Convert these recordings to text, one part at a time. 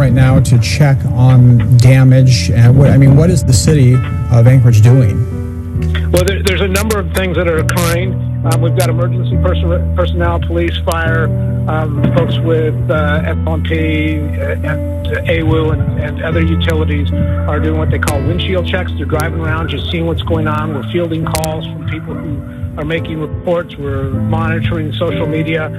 right now to check on damage? And what is the city of Anchorage doing? Well, there's a number of things that are occurring. We've got emergency personnel, police, fire, folks with FLMP and AWU and other utilities are doing what they call windshield checks. They're driving around, just seeing what's going on. We're fielding calls from people who are making reports. We're monitoring social media.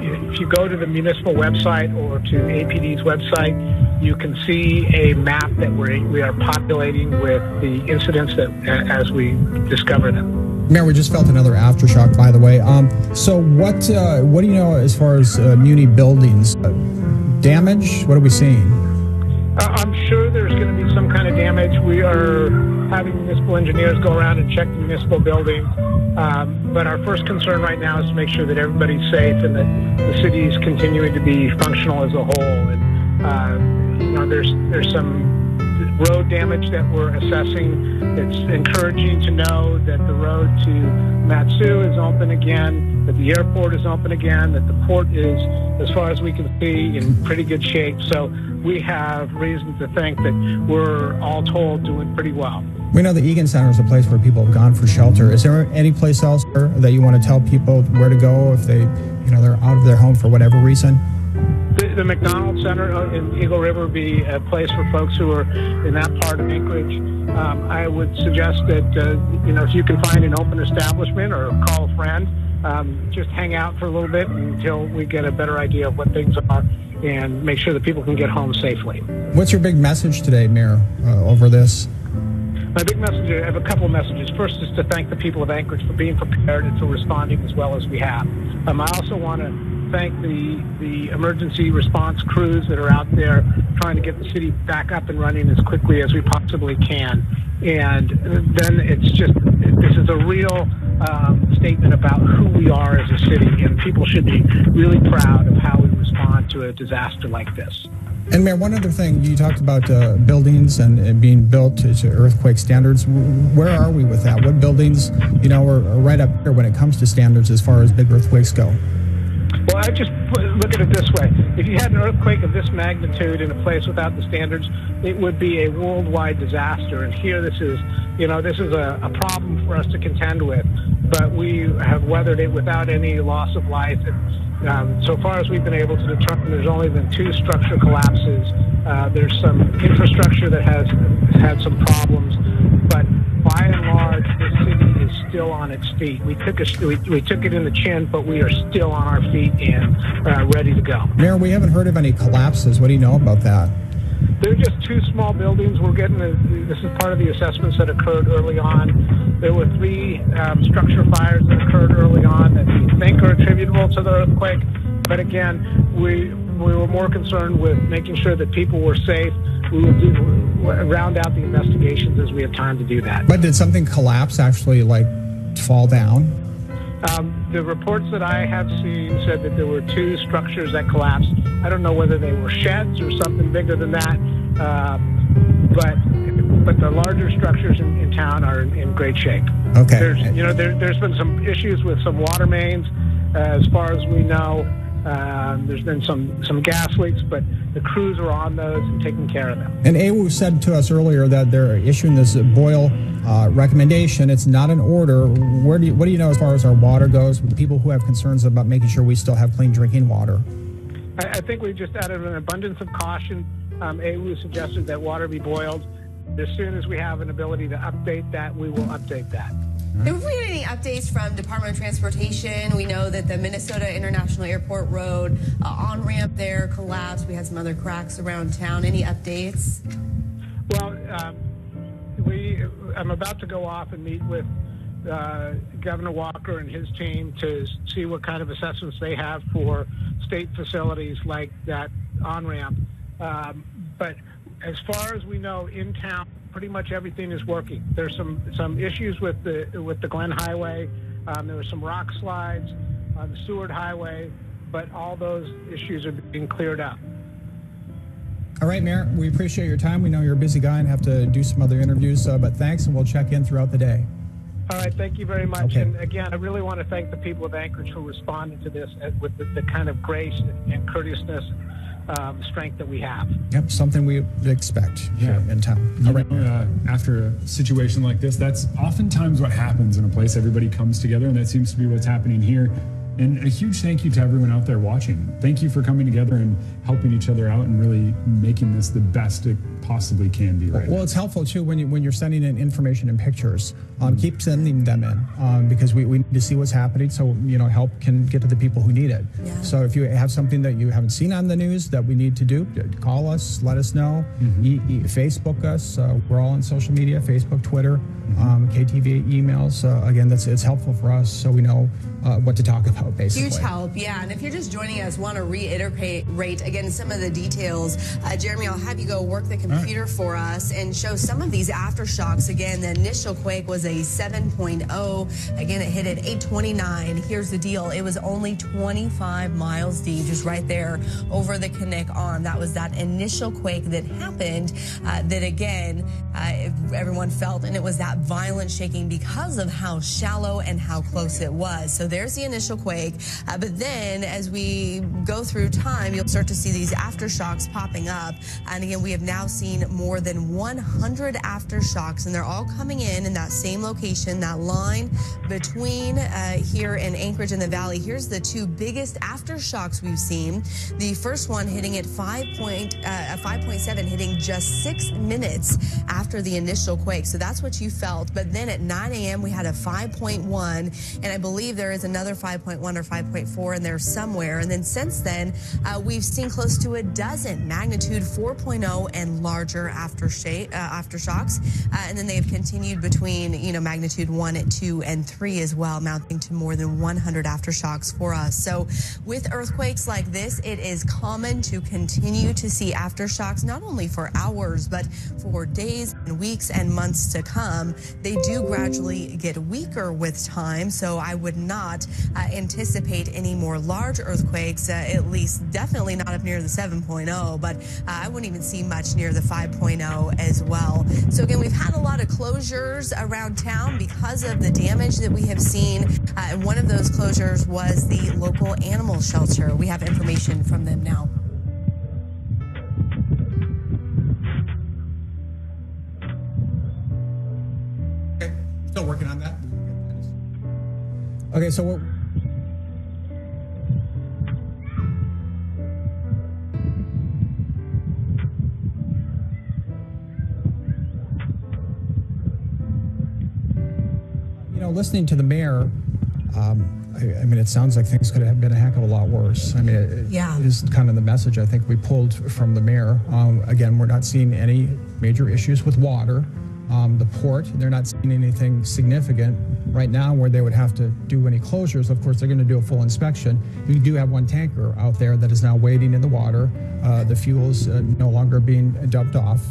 If you go to the municipal website or to APD's website, you can see a map that we are populating with the incidents that as we discover them. Mayor, we just felt another aftershock, by the way. So what do you know as far as muni buildings? Damage? What are we seeing? I'm sure there's going to be some kind of damage. We are having municipal engineers go around and check the municipal buildings. But our first concern right now is to make sure that everybody's safe and that the city is continuing to be functional as a whole. And there's some road damage that we're assessing. It's encouraging to know that the road to Matsu is open again, that the airport is open again, that the port is, as far as we can see, in pretty good shape. So we have reason to think that we're all told doing pretty well. We know the Egan Center is a place where people have gone for shelter. Is there any place else that you want to tell people where to go if they're out of their home for whatever reason? The McDonald Center in Eagle River would be a place for folks who are in that part of Anchorage. I would suggest that, if you can find an open establishment or call a friend, just hang out for a little bit until we get a better idea of what things are and make sure that people can get home safely. What's your big message today, Mayor, over this? My big message, I have a couple of messages. First is to thank the people of Anchorage for being prepared and for responding as well as we have. I also want to thank the emergency response crews that are out there trying to get the city back up and running as quickly as we possibly can. And then this is a real statement about who we are as a city, and people should be really proud of how we respond to a disaster like this. And Mayor, one other thing, you talked about buildings and being built to earthquake standards. Where are we with that? What buildings, are right up here when it comes to standards as far as big earthquakes go? Well, I just look at it this way. If you had an earthquake of this magnitude in a place without the standards, it would be a worldwide disaster. And here this is a problem for us to contend with. But we have weathered it without any loss of life. And so far as we've been able to determine, there's only been 2 structure collapses. There's some infrastructure that has had some problems. But by and large, this city is still on its feet. We took it in the chin, but we are still on our feet and ready to go. Mayor, we haven't heard of any collapses. What do you know about that? They're just 2 small buildings. We're getting this is part of the assessments that occurred early on. There were 3 structure fires that occurred early on that we think are attributable to the earthquake. But again, we were more concerned with making sure that people were safe. We will round out the investigations as we have time to do that. But did something collapse, actually, fall down? The reports that I have seen said that there were 2 structures that collapsed. I don't know whether they were sheds or something bigger than that, but the larger structures in town are in great shape. Okay. There's been some issues with some water mains, as far as we know. There's been some gas leaks, but the crews are on those and taking care of them. And AWU said to us earlier that they're issuing this boil recommendation. It's not an order. What do you know as far as our water goes with people who have concerns about making sure we still have clean drinking water? I think we just out of an abundance of caution, AWU suggested that water be boiled. As soon as we have an ability to update that, we will update that. Have we had any updates from Department of Transportation? We know that the Minnesota International Airport Road on-ramp there collapsed. We had some other cracks around town. Any updates? Well, I'm about to go off and meet with Governor Walker and his team to see what kind of assessments they have for state facilities like that on-ramp. But as far as we know, in town, pretty much everything is working. There's some issues with the Glen Highway. There were some rock slides on the Seward Highway, but all those issues are being cleared up. All right, Mayor, we appreciate your time. We know you're a busy guy and have to do some other interviews, but thanks, and we'll check in throughout the day. All right, thank you very much. Okay. And again, I really want to thank the people of Anchorage for responding to this with the kind of grace and courteousness strength that we have. Yep, something we expect here in town. After a situation like this, that's oftentimes what happens in a place. Everybody comes together, and that seems to be what's happening here. And a huge thank you to everyone out there watching. Thank you for coming together and helping each other out and really making this the best it possibly can be. Right. Well, it's helpful too when you're sending in information and pictures. Keep sending them in because we need to see what's happening, so help can get to the people who need it. Yeah. So if you have something that you haven't seen on the news that we need to do, call us, let us know. Facebook us. We're all on social media: Facebook, Twitter, KTV emails. Again, it's helpful for us so we know what to talk about. Basically, huge help. Yeah, and if you're just joining us, want to reiterate again some of the details. Jeremy, I'll have you go work the computer for us and show some of these aftershocks. Again, the initial quake was a 7.0. Again, it hit at 8:29. Here's the deal: it was only 25 miles deep, just right there over the Kinnick Arm. That was that initial quake that happened. That again, everyone felt, and it was that violent shaking because of how shallow and how close it was. So there's the initial quake, but then as we go through time, you'll start to see these aftershocks popping up. And again, we have now seen more than 100 aftershocks, and they're all coming in that same location, that line between here in Anchorage and the Valley. Here's the two biggest aftershocks we've seen. The first one hitting at 5.7, hitting just 6 minutes after the initial quake. So that's what you felt. But then at 9 a.m. we had a 5.1, and I believe there is another 5.1 or 5.4 in there somewhere. And then since then, we've seen close to a dozen magnitude 4.0 and larger aftershocks. And then they've continued between, magnitude 1, 2, and 3 as well, mounting to more than 100 aftershocks for us. So with earthquakes like this, it is common to continue to see aftershocks, not only for hours, but for days and weeks and months to come. They do gradually get weaker with time, so I would not anticipate any more large earthquakes, at least definitely not up near the 7.0, but I wouldn't even see much near the 5.0 as well. So again, we've had a lot of closures around town because of the damage that we have seen, and one of those closures was the local animal shelter. We have information from them now. Okay, still working on that. Okay, so what? Listening to the mayor, I mean, it sounds like things could have been a heck of a lot worse. I mean, it is kind of the message I think we pulled from the mayor. Again, we're not seeing any major issues with water. The port, they're not seeing anything significant right now where they would have to do any closures. Of course, they're going to do a full inspection. You do have one tanker out there that is now waiting in the water. The fuel's no longer being dumped off,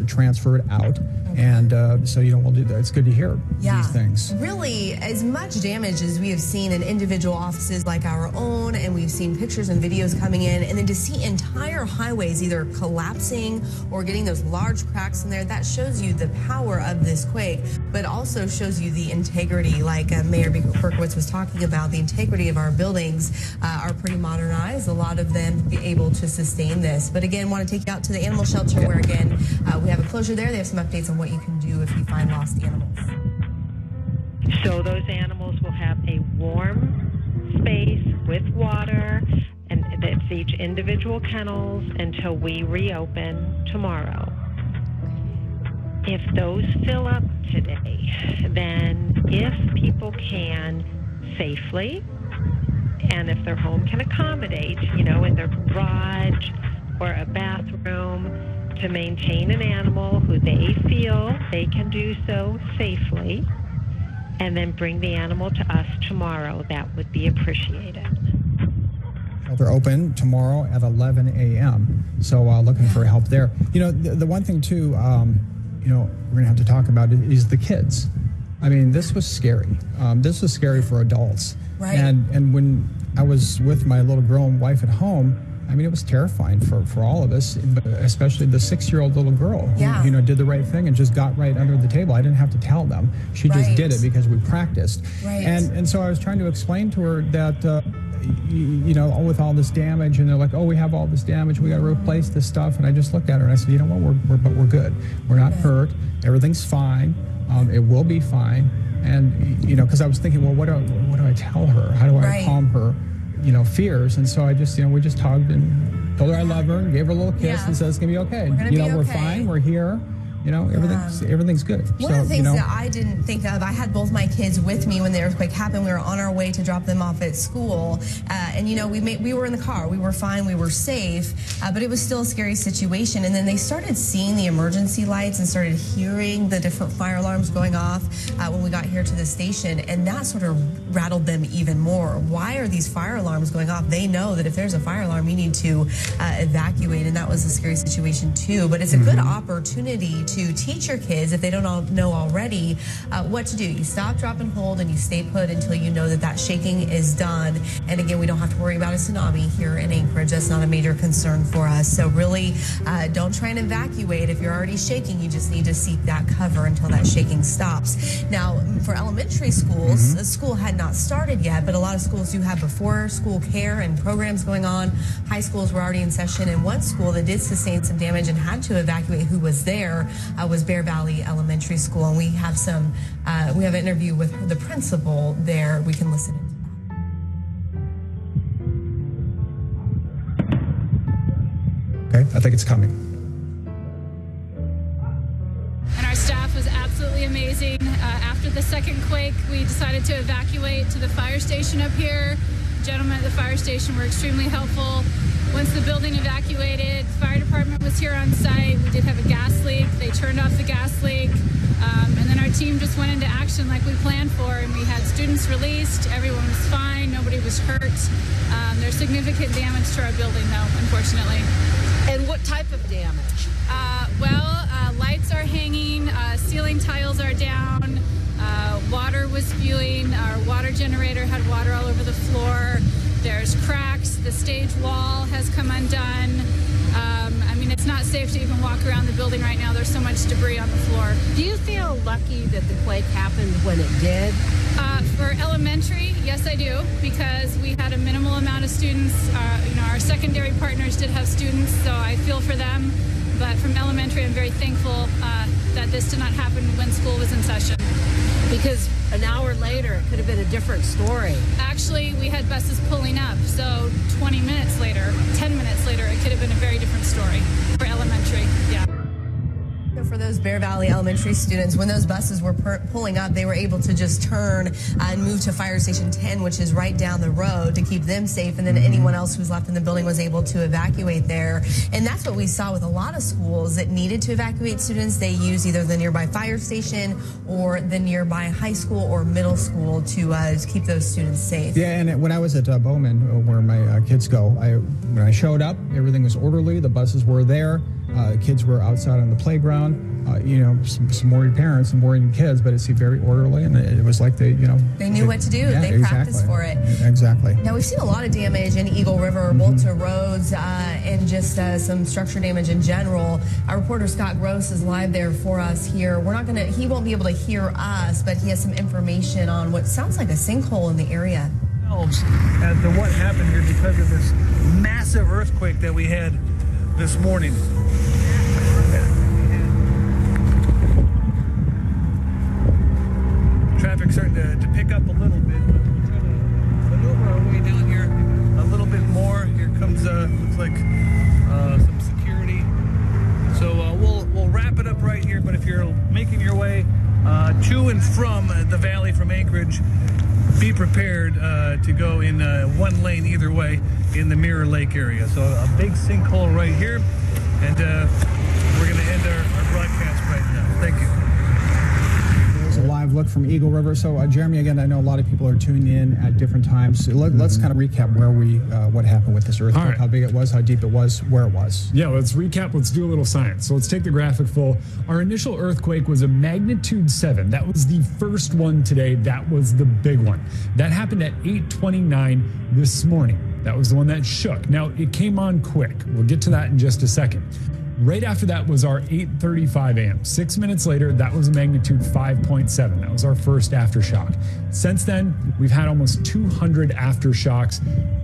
transferred out. And so, we'll do that. It's good to hear these things. Really, as much damage as we have seen in individual offices like our own, and we've seen pictures and videos coming in, and then to see entire highways either collapsing or getting those large cracks in there, that shows you the power of this quake, but also shows you the integrity, like Mayor Berkowitz was talking about. The integrity of our buildings are pretty modernized. A lot of them be able to sustain this. But again, want to take you out to the animal shelter where, again, we have a closure there. They have some updates on what you can do if you find lost animals. So those animals will have a warm space with water, and it's each individual kennels until we reopen tomorrow. If those fill up today, then if people can safely, and if their home can accommodate, in their garage or a bathroom, to maintain an animal who they feel they can do so safely, and then bring the animal to us tomorrow, that would be appreciated. They're open tomorrow at 11 a.m. So looking for help there. The one thing too, we're going to have to talk about is the kids. I mean, this was scary. This was scary for adults. Right. And when I was with my little grown wife at home, I mean, it was terrifying for all of us, but especially the 6-year-old little girl who, did the right thing and just got right under the table. I didn't have to tell them. She just did it because we practiced. Right. And so I was trying to explain to her that you know, with all this damage, and they're like, oh, we have all this damage, we got to replace this stuff. And I just looked at her and I said, you know what, we're good. We're not hurt. Everything's fine. It will be fine. And, you know, because I was thinking, well, what do I tell her? How do I calm her, you know, fears? And so I just, you know, we just hugged and told her I love her and gave her a little kiss and said, it's going to be okay. We're fine. We're here. You know, everything's good. One of the things that I didn't think of, I had both my kids with me when the earthquake happened. We were on our way to drop them off at school. And, you know, we were in the car. We were fine. We were safe. But it was still a scary situation. And then they started seeing the emergency lights and started hearing the different fire alarms going off when we got here to the station. And that sort of rattled them even more. Why are these fire alarms going off? They know that if there's a fire alarm, you need to evacuate. And that was a scary situation, too. But it's a good opportunity to teach your kids, if they don't know already, what to do. You stop, drop, and hold, and you stay put until you know that shaking is done. And again, we don't have to worry about a tsunami here in Anchorage. That's not a major concern for us. So really, don't try and evacuate. If you're already shaking, you just need to seek that cover until that shaking stops. Now, for elementary schools, the school had not started yet, but a lot of schools do have before school care and programs going on. High schools were already in session, and one school that did sustain some damage and had to evacuate who was there was Bear Valley Elementary School, and we have an interview with the principal there. We can listen into that. Okay, I think it's coming. And our staff was absolutely amazing. After the second quake, we decided to evacuate to the fire station up here. Gentlemen at the fire station were extremely helpful. Once the building evacuated, the fire department was here on site. We did have a gas leak. They turned off the gas leak. And then our team just went into action like we planned for. And we had students released. Everyone was fine. Nobody was hurt. There's significant damage to our building, though, unfortunately. And what type of damage? Lights are hanging. Ceiling tiles are down. Water was spewing. Our water generator had water all over the floor. There's cracks. The stage wall has come undone. It's not safe to even walk around the building right now. There's so much debris on the floor. Do you feel lucky that the quake happened when it did? For elementary, yes, I do, because we had a minimal amount of students. Our secondary partners did have students, so I feel for them. But from elementary, I'm very thankful that this did not happen when school was in session. Because an hour later, it could have been a different story. Actually, we had buses pulling up, so 20 minutes later, 10 minutes later, it could have been a very different story for elementary, yeah. For those Bear Valley Elementary students, when those buses were pulling up, they were able to just turn and move to Fire Station 10, which is right down the road, to keep them safe. And then anyone else who's left in the building was able to evacuate there. And that's what we saw with a lot of schools that needed to evacuate students. They used either the nearby fire station or the nearby high school or middle school to keep those students safe. Yeah, and when I was at Bowman, where my kids go, when I showed up, everything was orderly. The buses were there. Kids were outside on the playground. Some worried parents and worried kids, but it's very orderly, and it was like they knew what to do. Yeah, they practiced for it. Exactly. Now, we've seen a lot of damage in Eagle River, both to roads and just some structure damage in general. Our reporter Scott Gross is live there for us here. He won't be able to hear us, but he has some information on what sounds like a sinkhole in the area. As to what happened here because of this massive earthquake that we had this morning. Traffic's starting to pick up a little bit, but we're trying to maneuver our way down here a little bit more. Here comes looks like some security. So we'll wrap it up right here. But if you're making your way to and from the valley from Anchorage, be prepared to go in one lane either way in the Mirror Lake area. So a big sinkhole right here, and we're going to end our broadcast right now. Thank you. A live look from Eagle River. So, Jeremy, again, I know a lot of people are tuning in at different times. So let's kind of recap what happened with this earthquake, how big it was, how deep it was, where it was. Yeah, let's recap. Let's do a little science. So let's take the graphic full. Our initial earthquake was a magnitude 7. That was the first one today. That was the big one. That happened at 8:29 this morning. That was the one that shook. Now, it came on quick. We'll get to that in just a second. Right after that was our 8:35 a.m. 6 minutes later, that was a magnitude 5.7. That was our first aftershock. Since then, we've had almost 200 aftershocks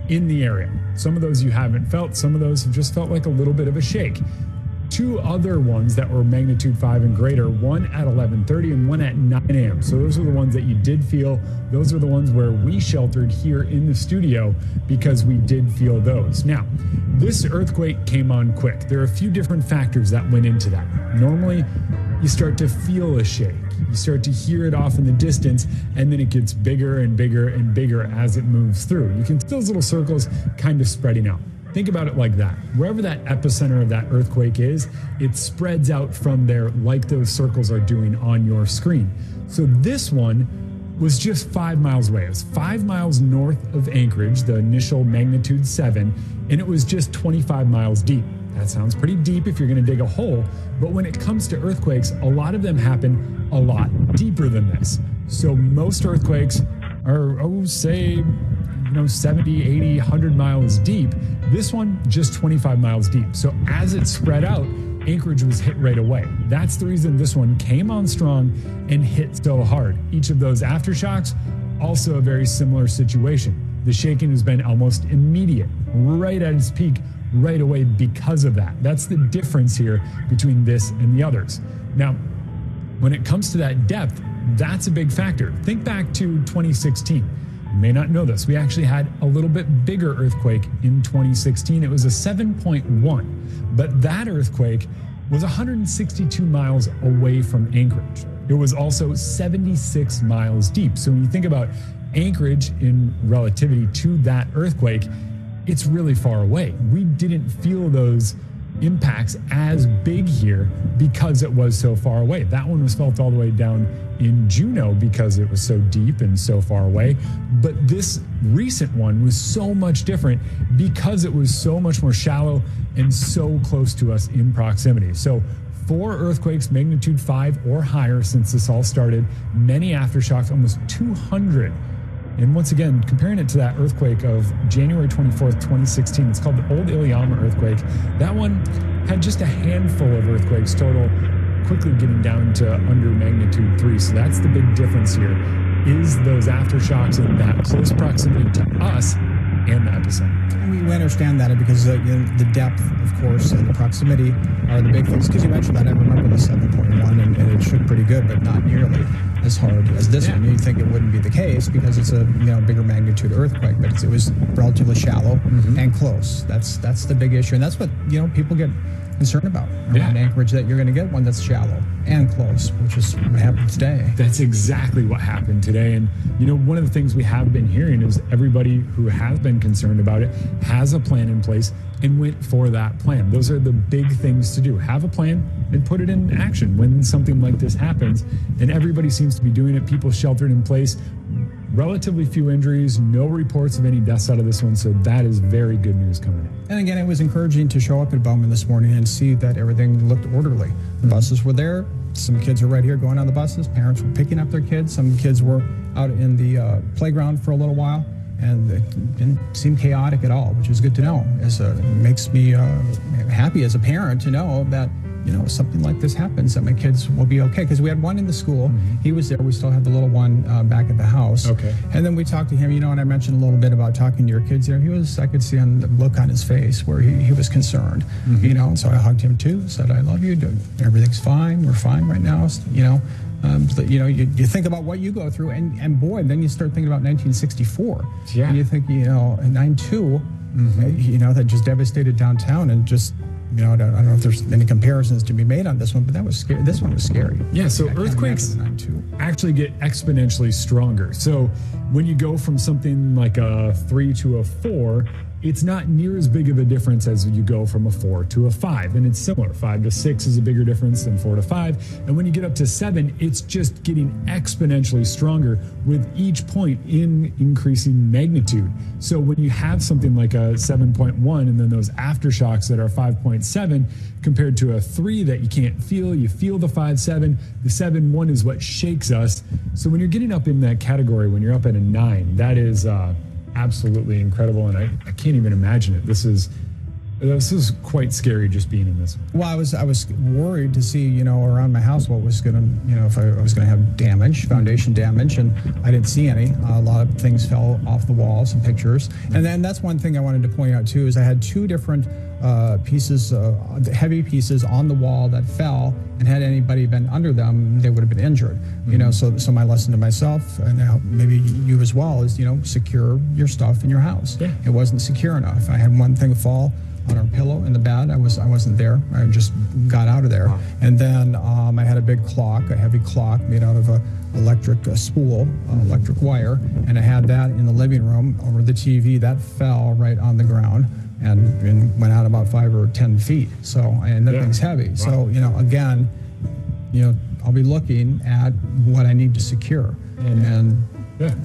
in the area. Some of those you haven't felt, some of those have just felt like a little bit of a shake. 2 other ones that were magnitude 5 and greater, one at 11:30 and one at 9 a.m. So those are the ones that you did feel. Those are the ones where we sheltered here in the studio because we did feel those. Now, this earthquake came on quick. There are a few different factors that went into that. Normally, you start to feel a shake. You start to hear it off in the distance, and then it gets bigger and bigger and bigger as it moves through. You can see those little circles kind of spreading out. Think about it like that. Wherever that epicenter of that earthquake is, it spreads out from there like those circles are doing on your screen. So this one was just 5 miles away. It was 5 miles north of Anchorage, the initial magnitude 7, and it was just 25 miles deep. That sounds pretty deep if you're going to dig a hole, but when it comes to earthquakes, a lot of them happen a lot deeper than this. So most earthquakes are, say, 70, 80, 100 miles deep. This one, just 25 miles deep. So as it spread out, Anchorage was hit right away. That's the reason this one came on strong and hit so hard. Each of those aftershocks, also a very similar situation. The shaking has been almost immediate, right at its peak, right away because of that. That's the difference here between this and the others. Now, when it comes to that depth, that's a big factor. Think back to 2016. You may not know this. We actually had a little bit bigger earthquake in 2016. It was a 7.1, but that earthquake was 162 miles away from Anchorage. It was also 76 miles deep. So when you think about Anchorage in relativity to that earthquake, it's really far away. We didn't feel those impacts as big here because it was so far away. That one was felt all the way down in Juneau because it was so deep and so far away. But this recent one was so much different because it was so much more shallow and so close to us in proximity. So 4 earthquakes, magnitude 5 or higher since this all started, many aftershocks, almost 200. And once again, comparing it to that earthquake of January 24th, 2016, it's called the Old Iliamna earthquake. That one had just a handful of earthquakes total, quickly getting down to under magnitude 3. So that's the big difference here, is those aftershocks in that close proximity to us and the epicenter. We understand that because the depth, of course, and the proximity are the big things. Because you mentioned that, I remember the 7.1, and it shook pretty good, but not nearly as hard as this one. You'd think it wouldn't be the case because it's a bigger magnitude earthquake, but it was relatively shallow and close. That's the big issue, and that's what people get concerned about around Anchorage, that you're going to get one that's shallow and close, which is what happened today. That's exactly what happened today. And one of the things we have been hearing is everybody who has been concerned about it has a plan in place and went for that plan. Those are the big things to do. Have a plan and put it in action when something like this happens. And everybody seems to be doing it. People sheltered in place. Relatively few injuries, no reports of any deaths out of this one, so that is very good news coming in. And again, it was encouraging to show up at Bowman this morning and see that everything looked orderly. The buses were there. Some kids are right here going on the buses. Parents were picking up their kids. Some kids were out in the playground for a little while, and it didn't seem chaotic at all, which is good to know. It makes me happy as a parent to know that something like this happens, that my kids will be okay. Because we had one in the school. He was there. We still had the little one back at the house. Okay. And then we talked to him, and I mentioned a little bit about talking to your kids there. I could see on the look on his face where he was concerned, and so I hugged him too, said, I love you. Everything's fine. We're fine right now. You think about what you go through, and boy, then you start thinking about 1964. Yeah. And you think, 9/2, that just devastated downtown, and just, I don't know if there's any comparisons to be made on this one, but that was scary. This one was scary. Yeah, so earthquakes actually get exponentially stronger. So when you go from something like a 3 to a 4, it's not near as big of a difference as you go from a 4 to a 5. And it's similar. 5 to 6 is a bigger difference than 4 to 5. And when you get up to 7, it's just getting exponentially stronger with each point in increasing magnitude. So when you have something like a 7.1 and then those aftershocks that are 5.7 compared to a 3 that you can't feel, you feel the 5.7, the 7.1 is what shakes us. So when you're getting up in that category, when you're up at a 9, that is absolutely incredible, and I can't even imagine it. This is This is quite scary just being in this. Well, I was worried to see, around my house what was going to, if I was going to have damage, foundation damage, and I didn't see any. A lot of things fell off the walls and pictures. And then that's one thing I wanted to point out too, is I had two different pieces, heavy pieces on the wall that fell, and had anybody been under them, they would have been injured. So my lesson to myself, and maybe you as well, is secure your stuff in your house. Yeah. It wasn't secure enough. I had one thing fall on our pillow in the bed. I wasn't there. I just got out of there. Wow. And then I had a big clock, a heavy clock made out of a spool, electric wire, and I had that in the living room over the TV. That fell right on the ground and went out about 5 or 10 feet. So, and that thing's heavy. Wow. So, again, I'll be looking at what I need to secure. And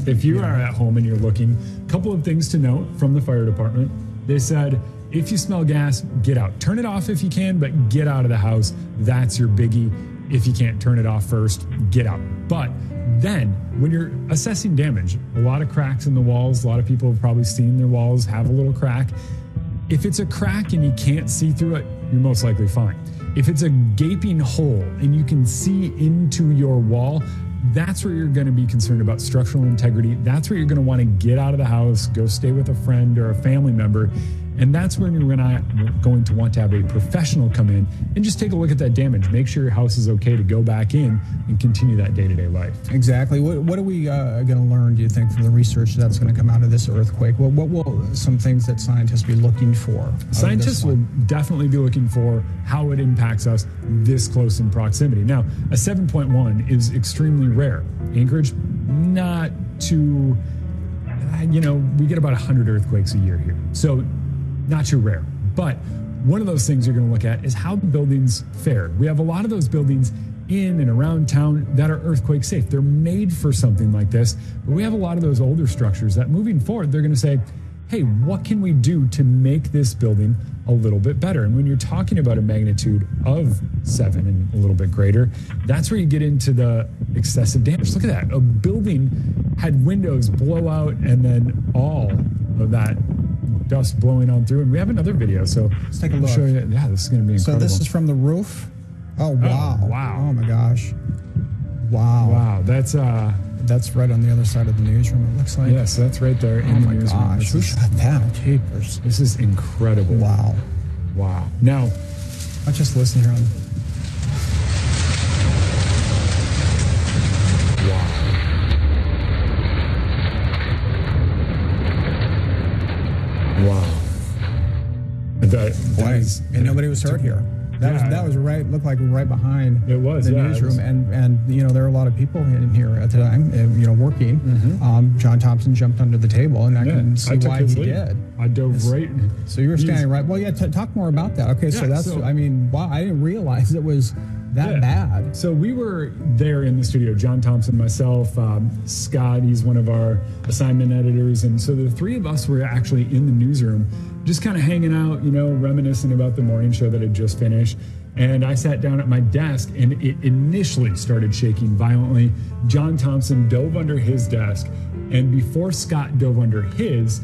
if you are at home and you're looking, a couple of things to note from the fire department. They said, if you smell gas, get out. Turn it off if you can, but get out of the house. That's your biggie. If you can't turn it off first, get out. But then when you're assessing damage, a lot of cracks in the walls, a lot of people have probably seen their walls have a little crack. If it's a crack and you can't see through it, you're most likely fine. If it's a gaping hole and you can see into your wall, that's where you're going to be concerned about structural integrity. That's where you're going to want to get out of the house, go stay with a friend or a family member. And that's when you're going to want to have a professional come in and just take a look at that damage. Make sure your house is okay to go back in and continue that day-to-day life. Exactly. What are we going to learn, do you think, from the research that's going to come out of this earthquake? What will some things that scientists be looking for? Scientists will definitely be looking for how it impacts us this close in proximity. Now, a 7.1 is extremely rare. Anchorage, not too, we get about 100 earthquakes a year here. So not too rare. But one of those things you're going to look at is how the buildings fared. We have a lot of those buildings in and around town that are earthquake safe. They're made for something like this. But we have a lot of those older structures that moving forward, they're going to say, hey, what can we do to make this building a little bit better? And when you're talking about a magnitude of 7 and a little bit greater, that's where you get into the excessive damage. Look at that. A building had windows blow out and then all of that dust blowing on through. And we have another video, so let's take a look. Show you. Yeah, this is going to be incredible. So this is from the roof. Oh wow! Oh, wow! Oh my gosh! Wow! Wow! That's right on the other side of the newsroom. It looks like. Yes, that's right there in the newsroom. Oh my gosh! Who shot that? Jeepers! This is incredible. Wow! Wow! Now, I'll just listen here on. Wow. And nobody was hurt here. That was right. Looked like right behind the newsroom, and there are a lot of people in here at the time, working. Mm-hmm. John Thompson jumped under the table, and I can see why he did. I dove right. So you were standing right. Well, yeah. Talk more about that. Okay, so that's. Wow. I didn't realize it was that bad. So we were there in the studio, John Thompson, myself, Scott, he's one of our assignment editors. And so the three of us were actually in the newsroom, just kind of hanging out, reminiscing about the morning show that had just finished. And I sat down at my desk and it initially started shaking violently. John Thompson dove under his desk. And before Scott dove under his,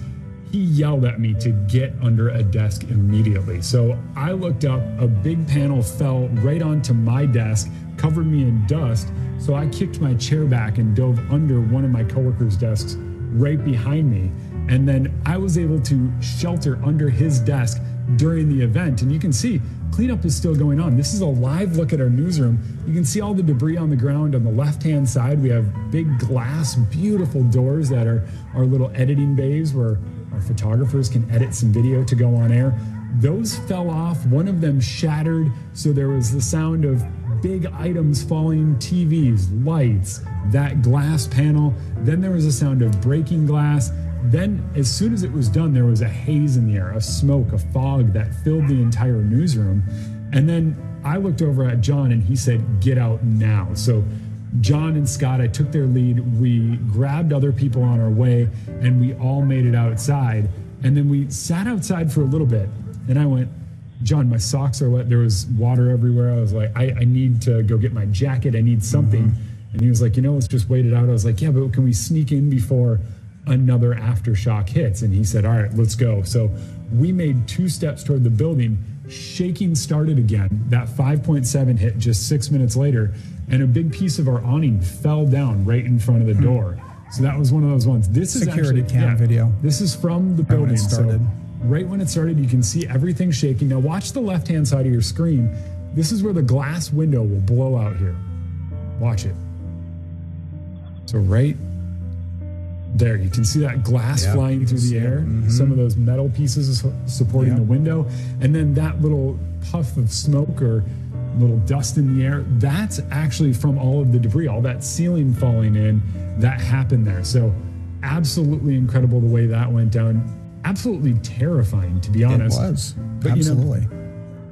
he yelled at me to get under a desk immediately. So I looked up, a big panel fell right onto my desk, covered me in dust. So I kicked my chair back and dove under one of my coworkers' desks right behind me. And then I was able to shelter under his desk during the event. And you can see cleanup is still going on. This is a live look at our newsroom. You can see all the debris on the ground. On the left-hand side, we have big glass, beautiful doors that are our little editing bays where our photographers can edit some video to go on air. Those fell off. One of them shattered. So there was the sound of big items falling, TVs, lights, that glass panel. Then there was a sound of breaking glass. Then as soon as it was done, there was a haze in the air, a smoke, a fog that filled the entire newsroom. And then I looked over at John and he said, get out now. So John and Scott, I took their lead. We grabbed other people on our way and we all made it outside. And then we sat outside for a little bit. And I went, John, my socks are wet. There was water everywhere. I was like, I need to go get my jacket. I need something. Mm-hmm. And he was like, let's just wait it out. I was like, yeah, but can we sneak in before another aftershock hits. And he said, all right, let's go. So we made 2 steps toward the building. Shaking started again. That 5.7 hit just 6 minutes later, and a big piece of our awning fell down right in front of the door. So that was one of those ones. This security is actually cam video. This is from the building. When it started. So right when it started, you can see everything shaking. Now watch the left-hand side of your screen. This is where the glass window will blow out here. Watch it. So right there, you can see that glass flying through the air. Some of those metal pieces supporting the window. And then that little puff of smoke or little dust in the air, that's actually from all of the debris, all that ceiling falling in, that happened there. So absolutely incredible the way that went down. Absolutely terrifying, to be honest. It was. But, absolutely.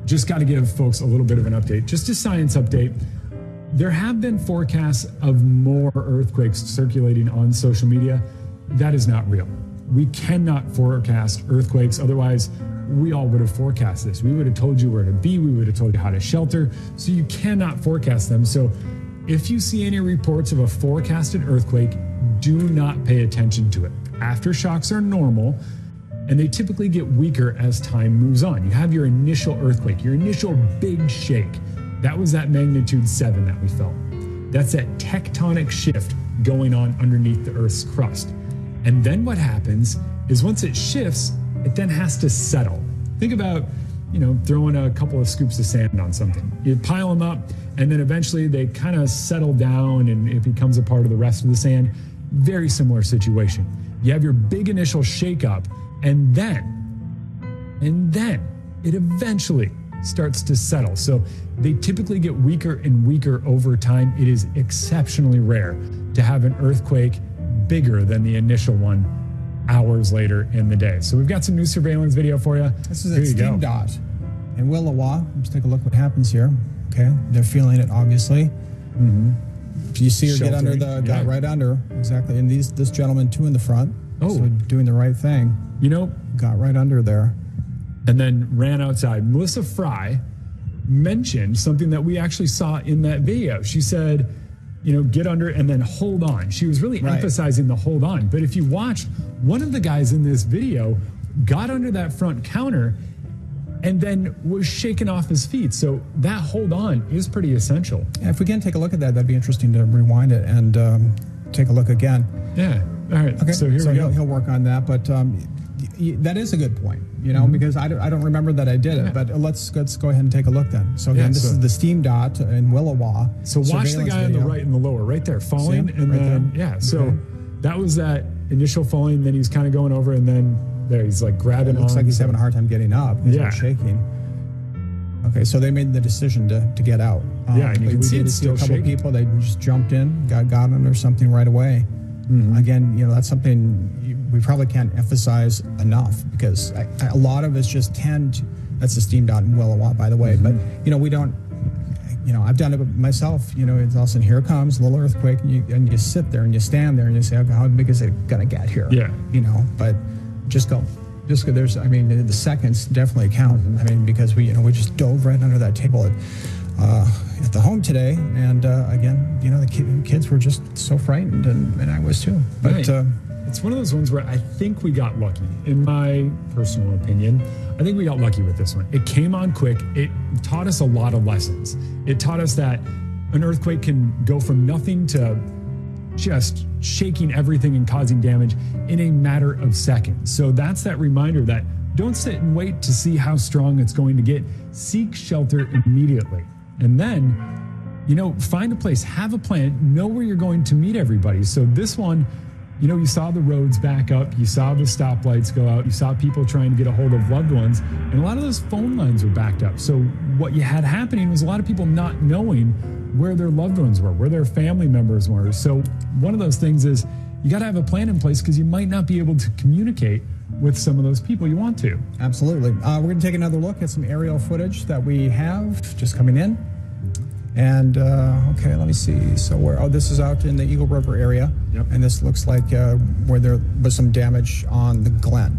Just got to give folks a little bit of an update. Just a science update. There have been forecasts of more earthquakes circulating on social media. That is not real. We cannot forecast earthquakes. Otherwise, we all would have forecast this. We would have told you where to be. We would have told you how to shelter. So you cannot forecast them. So if you see any reports of a forecasted earthquake, do not pay attention to it. Aftershocks are normal, and they typically get weaker as time moves on. You have your initial earthquake, your initial big shake. That was that magnitude 7 that we felt. That's that tectonic shift going on underneath the Earth's crust. And then what happens is once it shifts, it then has to settle. Think about, throwing a couple of scoops of sand on something. You pile them up, and then eventually they kind of settle down and it becomes a part of the rest of the sand. Very similar situation. You have your big initial shakeup, and then it eventually starts to settle. So they typically get weaker and weaker over time. It is exceptionally rare to have an earthquake bigger than the initial one hours later in the day. So we've got some new surveillance video for you. This is a steam dot in Willowa. Let's take a look what happens here. Okay, they're feeling it, obviously. You see her get under got right under, exactly. And this gentleman too in the front. So doing the right thing. Got right under there. And then ran outside. Melissa Fry mentioned something that we actually saw in that video. She said, get under and then hold on. She was really emphasizing the hold on. But if you watch, one of the guys in this video got under that front counter and then was shaken off his feet. So that hold on is pretty essential. Yeah, if we can take a look at that, that'd be interesting to rewind it and take a look again. Yeah. All right. Okay. So here we go. He'll work on that. But that is a good point, because I don't remember that I did it. But let's go ahead and take a look then. So again, this is the steam dot in Willowa. So watch the guy on the right and the lower, right there, falling, and right then there. So that was that initial falling. Then he's kind of going over, and then there he's like grabbing. It looks like he's having a hard time getting up. He's shaking. Okay, so they made the decision to get out. And you can see it's still a couple shaking. people. They just jumped in, got under something right away. Again, that's something we probably can't emphasize enough, because a lot of us just that's the steam dot in Willowa, by the way. But we don't. I've done it myself. It's all of a sudden here comes a little earthquake, and you sit there and you stand there and you say, okay, how big is it gonna get here? Yeah. But just go. There's, the seconds definitely count. Because we just dove right under that table at the home today, and again, the kids were just so frightened, and I was too. But it's one of those ones where I think we got lucky. In my personal opinion, I think we got lucky with this one. It came on quick. It taught us a lot of lessons. It taught us that an earthquake can go from nothing to just shaking everything and causing damage in a matter of seconds. So that's that reminder that don't sit and wait to see how strong it's going to get. Seek shelter immediately. And then, find a place, have a plan, know where you're going to meet everybody. So this one, you saw the roads back up, you saw the stoplights go out, you saw people trying to get a hold of loved ones, and a lot of those phone lines were backed up. So what you had happening was a lot of people not knowing where their loved ones were, where their family members were. So one of those things is you got to have a plan in place, because you might not be able to communicate with some of those people you want to. Absolutely. We're going to take another look at some aerial footage that we have just coming in. And, okay, let me see. So this is out in the Eagle River area. Yep. And this looks like where there was some damage on the Glen.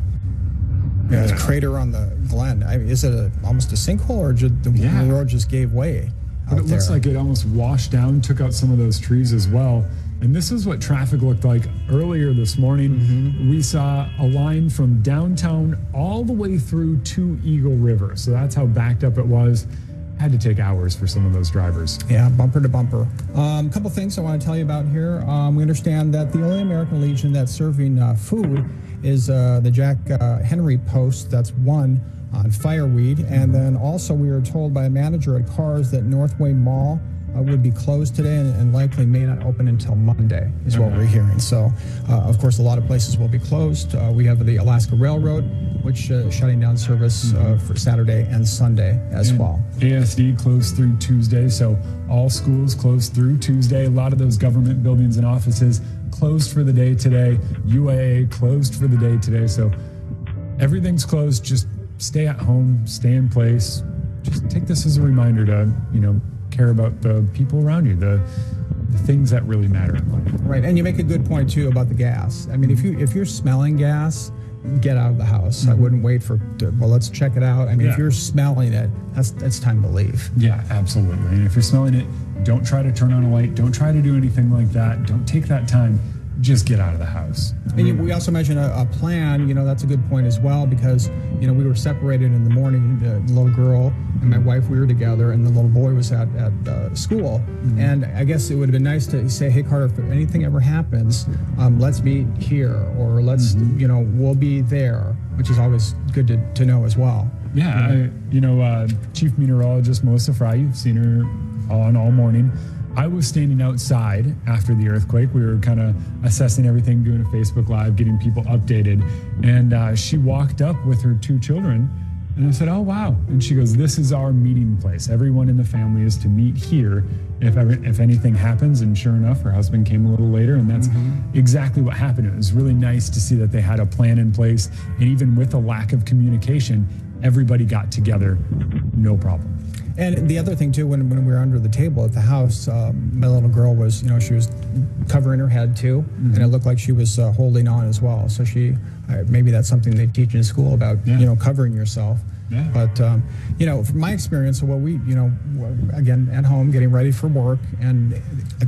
Yeah, it's a crater on the Glen. Is it almost a sinkhole, or the road just gave way? But it looks like it almost washed down, took out some of those trees as well. And this is what traffic looked like earlier this morning. We saw a line from downtown all the way through to Eagle River. So that's how backed up it was. Had to take hours for some of those drivers. Yeah, bumper to bumper. A couple things I want to tell you about here. We understand that the only American Legion that's serving food is the Jack Henry Post. That's one on fireweed. And then also we were told by a manager at Cars that Northway Mall would be closed today and likely may not open until Monday is what we're hearing. So, of course, a lot of places will be closed. We have the Alaska Railroad, which shutting down service for Saturday and Sunday as well. ASD closed through Tuesday, so all schools closed through Tuesday. A lot of those government buildings and offices closed for the day today. UAA closed for the day today. So everything's closed. Just stay at home, stay in place. Just take this as a reminder to, care about the people around you, the things that really matter in life. Right, and you make a good point too about the gas. I mean, if you're smelling gas, get out of the house. I wouldn't wait let's check it out. I mean, if you're smelling it, that's time to leave. Yeah, absolutely. And if you're smelling it, don't try to turn on a light. Don't try to do anything like that. Don't take that time. Just get out of the house. And we also mentioned a plan. That's a good point as well, because we were separated in the morning. The little girl and my wife, we were together, and the little boy was at school. And I guess it would have been nice to say, hey, Carter, if anything ever happens, let's meet here, or let's we'll be there, which is always good to know as well. Yeah, Chief Meteorologist Melissa Fry, you've seen her on all morning. I was standing outside after the earthquake. We were kind of assessing everything, doing a Facebook Live, getting people updated. And she walked up with her two children, and I said, oh, wow. And she goes, this is our meeting place. Everyone in the family is to meet here if anything happens. And sure enough, her husband came a little later, and that's exactly what happened. It was really nice to see that they had a plan in place. And even with a lack of communication, everybody got together, no problem. And the other thing, too, when we were under the table at the house, my little girl was, she was covering her head, too, and it looked like she was holding on as well. So maybe that's something they teach in school about, covering yourself. Yeah. But, from my experience, again, at home, getting ready for work, and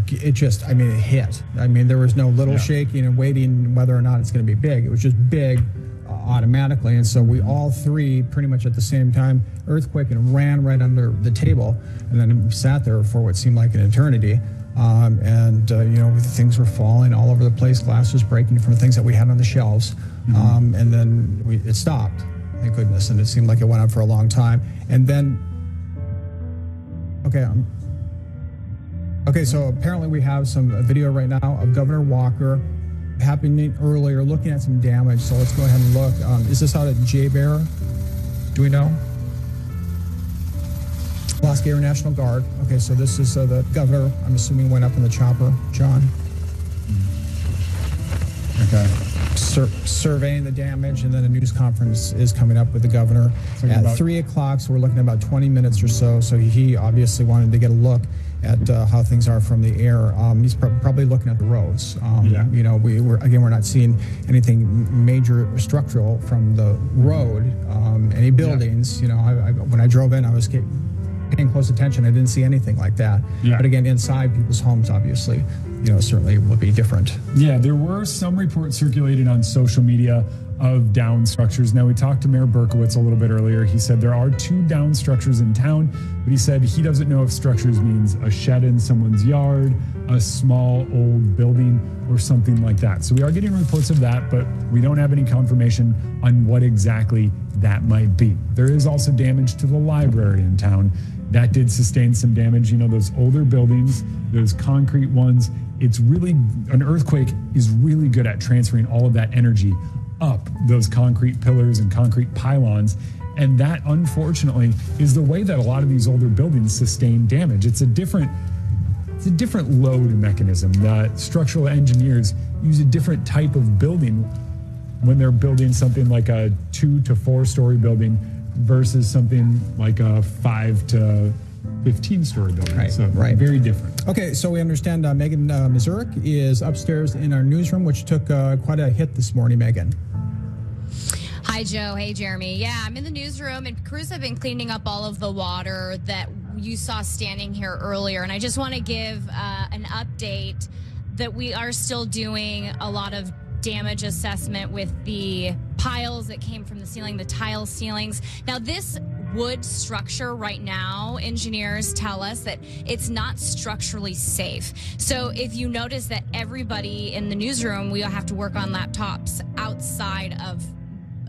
it just, it hit. There was no little shaking and waiting whether or not it's going to be big. It was just big. Automatically, and so we all three pretty much at the same time earthquake and ran right under the table, and then sat there for what seemed like an eternity, things were falling all over the place, glass was breaking from the things that we had on the shelves, and then it stopped, thank goodness, and it seemed like it went on for a long time, and then so apparently we have some video right now of Governor Walker happening earlier, looking at some damage. So let's go ahead and look. Is this out at J-Bear? Do we know? Alaska Air National Guard. Okay, so this is the governor, I'm assuming, went up in the chopper. John? Okay. Surveying the damage, and then a news conference is coming up with the governor at 3 o'clock. So we're looking at about 20 minutes or so. So he obviously wanted to get a look at how things are from the air. He's probably looking at the roads. We're not seeing anything major structural from the road, any buildings. When I drove in, I was paying close attention. I didn't see anything like that. But again, inside people's homes, obviously, certainly will be different. Yeah, there were some reports circulated on social media of down structures. Now, we talked to Mayor Berkowitz a little bit earlier. He said there are 2 down structures in town, but he said he doesn't know if structures means a shed in someone's yard, a small old building, or something like that. So we are getting reports of that, but we don't have any confirmation on what exactly that might be. There is also damage to the library in town. That did sustain some damage. Those older buildings, those concrete ones, an earthquake is really good at transferring all of that energy up those concrete pillars and concrete pylons. And that, unfortunately, is the way that a lot of these older buildings sustain damage. It's a different load mechanism. The structural engineers use a different type of building when they're building something like a 2 to 4 story building versus something like a 5 to 15-story building. Right, so very different. Okay, so we understand Megan Mazurek is upstairs in our newsroom, which took quite a hit this morning. Megan. Hi, Joe. Hey, Jeremy. Yeah, I'm in the newsroom, and crews have been cleaning up all of the water that you saw standing here earlier. And I just want to give an update that we are still doing a lot of damage assessment with the piles that came from the ceiling, the tile ceilings. Now, this wood structure right now, engineers tell us that it's not structurally safe. So if you notice that everybody in the newsroom, we have to work on laptops outside of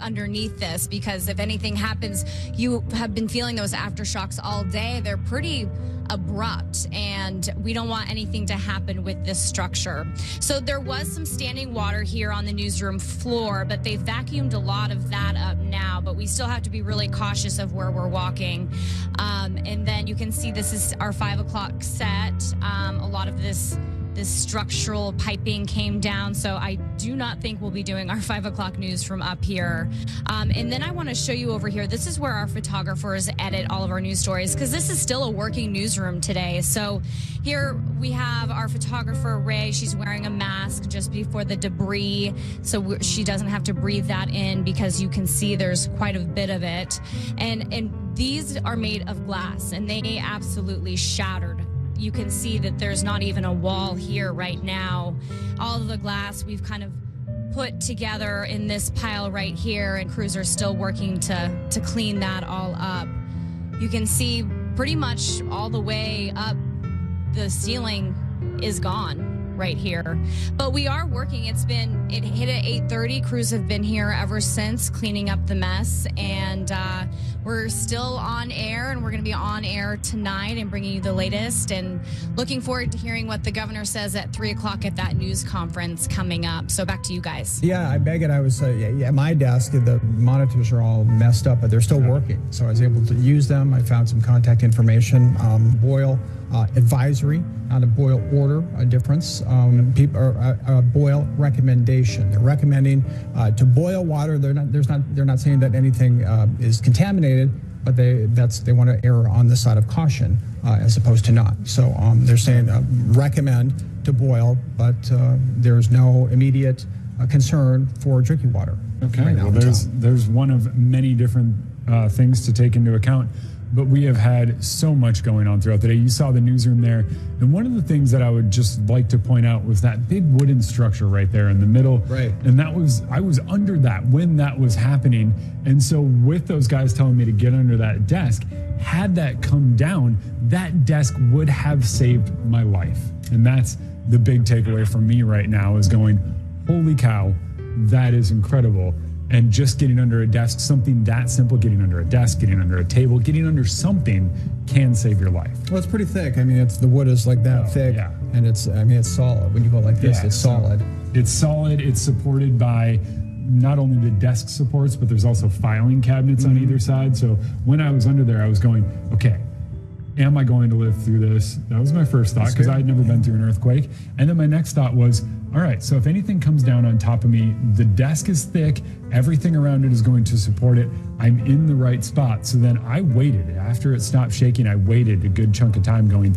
underneath this, because if anything happens, you have been feeling those aftershocks all day. They're pretty abrupt, and we don't want anything to happen with this structure. So there was some standing water here on the newsroom floor, but they've vacuumed a lot of that up now, but we still have to be really cautious of where we're walking. And then you can see this is our 5 o'clock set. A lot of this structural piping came down, so I do not think we'll be doing our 5 o'clock news from up here. And then I want to show you over here. This is where our photographers edit all of our news stories, because this is still a working newsroom today. So here we have our photographer, Ray. She's wearing a mask just before the debris, so she doesn't have to breathe that in, because you can see there's quite a bit of it. And these are made of glass, and they absolutely shattered. You can see that there's not even a wall here right now. All of the glass we've kind of put together in this pile right here, and crews are still working to clean that all up. You can see pretty much all the way up, the ceiling is gone right here. But we are working. It hit at 8:30. Crews have been here ever since, cleaning up the mess, and we're still on air, and we're going to be on air tonight and bringing you the latest, and looking forward to hearing what the governor says at 3 o'clock at that news conference coming up. So back to you guys. Yeah, I beg it. I was at my desk. The monitors are all messed up, but they're still working. So I was able to use them. I found some contact information. Boil advisory, not a boil order, a difference. A boil recommendation. They're recommending to boil water. They're not saying that anything is contaminated, but they want to err on the side of caution as opposed to not. So they're saying recommend to boil, but there's no immediate concern for drinking water. Okay, right now. Well, there's one of many different things to take into account. But we have had so much going on throughout the day. You saw the newsroom there. And one of the things that I would just like to point out was that big wooden structure right there in the middle. Right. And I was under that when that was happening. And so with those guys telling me to get under that desk, had that come down, that desk would have saved my life. And that's the big takeaway from me right now, is going, holy cow, that is incredible. And just getting under a desk, something that simple, getting under a desk, getting under a table, getting under something can save your life. Well, it's pretty thick. I mean, the wood is like that thick, yeah. And it's solid. When you go like this, it's solid. It's solid. It's supported by not only the desk supports, but there's also filing cabinets on either side. So when I was under there, I was going, okay, am I going to live through this? That was my first thought, because I had never been through an earthquake. And then my next thought was, all right, so if anything comes down on top of me, the desk is thick, everything around it is going to support it, I'm in the right spot. So then I waited. After it stopped shaking, I waited a good chunk of time going,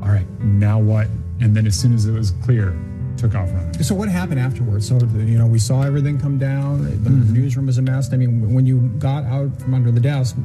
all right, now what? And then as soon as it was clear, took off running. So what happened afterwards? So, we saw everything come down. The newsroom was a mess. I mean, when you got out from under the desk,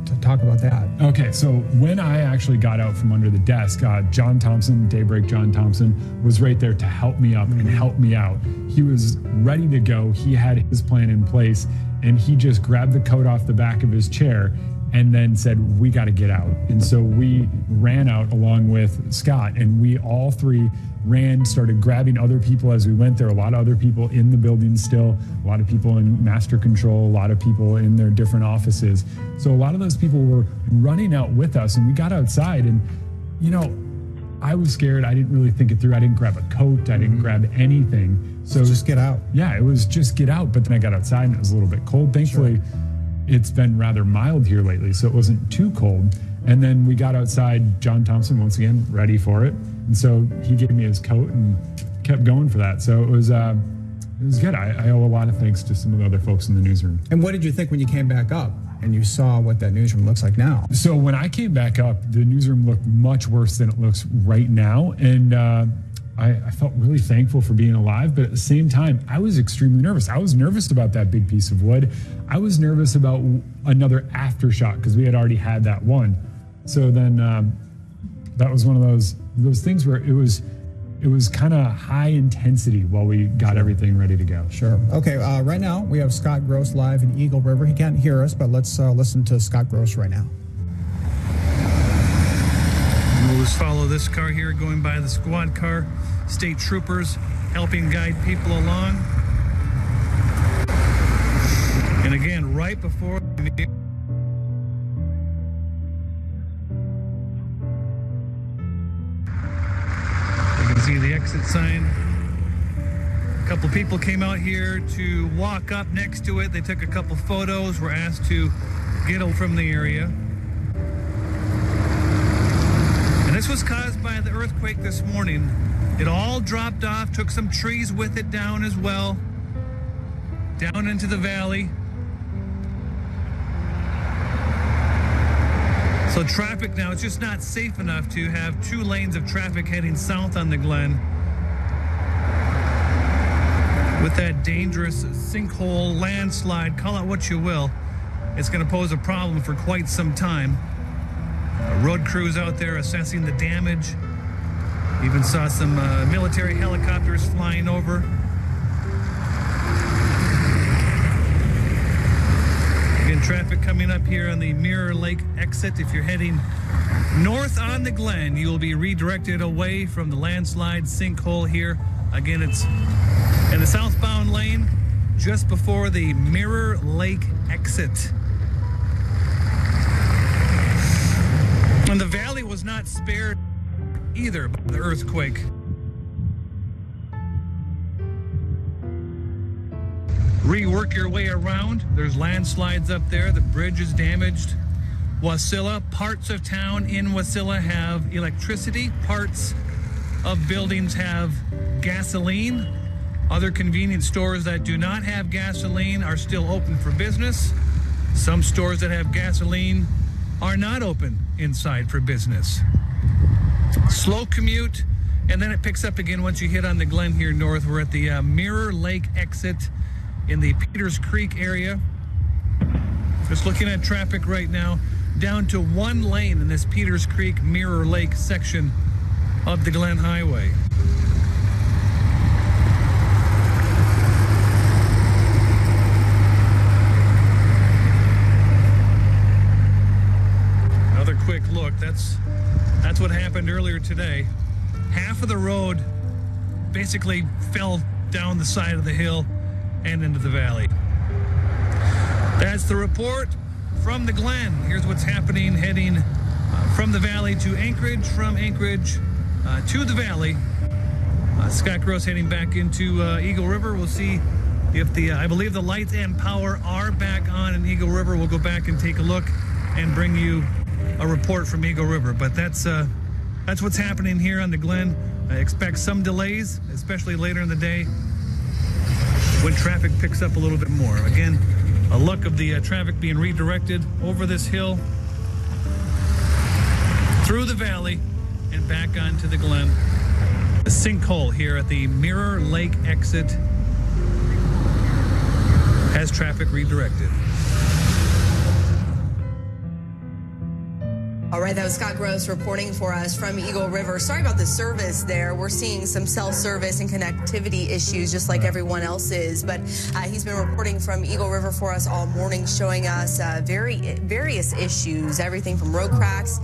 to talk about that. Okay, so when I actually got out from under the desk, John Thompson, Daybreak John Thompson, was right there to help me up and help me out. He was ready to go. He had his plan in place, and he just grabbed the coat off the back of his chair and then said, we got to get out. And so we ran out along with Scott, and we all three ran, started grabbing other people as we went. There were a lot of other people in the building still, a lot of people in master control, a lot of people in their different offices. So a lot of those people were running out with us, and we got outside, and I was scared. I didn't really think it through. I didn't grab a coat. I didn't grab anything. So just get out. Yeah, it was just get out. But then I got outside, and it was a little bit cold. Thankfully, it's been rather mild here lately, so it wasn't too cold. And then we got outside, John Thompson, once again, ready for it. And so he gave me his coat and kept going for that. So it was good. I owe a lot of thanks to some of the other folks in the newsroom. And what did you think when you came back up and you saw what that newsroom looks like now? So when I came back up, the newsroom looked much worse than it looks right now. And I felt really thankful for being alive, but at the same time, I was extremely nervous. I was nervous about that big piece of wood. I was nervous about another aftershock, because we had already had that one. So then that was one of those things where it was it was kind of high intensity while we got everything ready to go. Sure. Okay, right now we have Scott Gross live in Eagle River. He can't hear us, but let's listen to Scott Gross right now. We'll just follow this car here going by the squad car, state troopers helping guide people along. And again, right before you can see the exit sign. A couple people came out here to walk up next to it. They took a couple photos, were asked to get away from the area. And this was caused by the earthquake this morning. It all dropped off, took some trees with it down as well, down into the valley. So traffic now, it's just not safe enough to have 2 lanes of traffic heading south on the Glen. With that dangerous sinkhole, landslide, call it what you will, it's going to pose a problem for quite some time. Road crews out there assessing the damage. Even saw some military helicopters flying over. Again, traffic coming up here on the Mirror Lake exit. If you're heading north on the Glen, you will be redirected away from the landslide sinkhole here. Again, it's in the southbound lane just before the Mirror Lake exit. And the valley was not spared either by the earthquake. Rework your way around. There's landslides up there. The bridge is damaged. Wasilla, parts of town in Wasilla have electricity. Parts of buildings have gasoline. Other convenience stores that do not have gasoline are still open for business. Some stores that have gasoline are not open inside for business. Slow commute, and then it picks up again once you hit on the Glen here north. We're at the Mirror Lake exit in the Peters Creek area. Just looking at traffic right now, down to 1 lane in this Peters Creek Mirror Lake section of the Glen Highway. Another quick look. That's what happened earlier today. Half of the road basically fell down the side of the hill and into the valley. That's the report from the Glen. Here's what's happening heading from the valley to Anchorage, from Anchorage to the valley. Scott Gross heading back into Eagle River. We'll see if I believe the lights and power are back on in Eagle River. We'll go back and take a look and bring you a report from Eagle River. But that's what's happening here on the Glen. I expect some delays, especially later in the day when traffic picks up a little bit more. Again, a look of the traffic being redirected over this hill, through the valley, and back onto the Glen. A sinkhole here at the Mirror Lake exit has traffic redirected. All right, that was Scott Gross reporting for us from Eagle River. Sorry about the service there. We're seeing some cell service and connectivity issues just like everyone else is. But he's been reporting from Eagle River for us all morning, showing us various issues, everything from road cracks.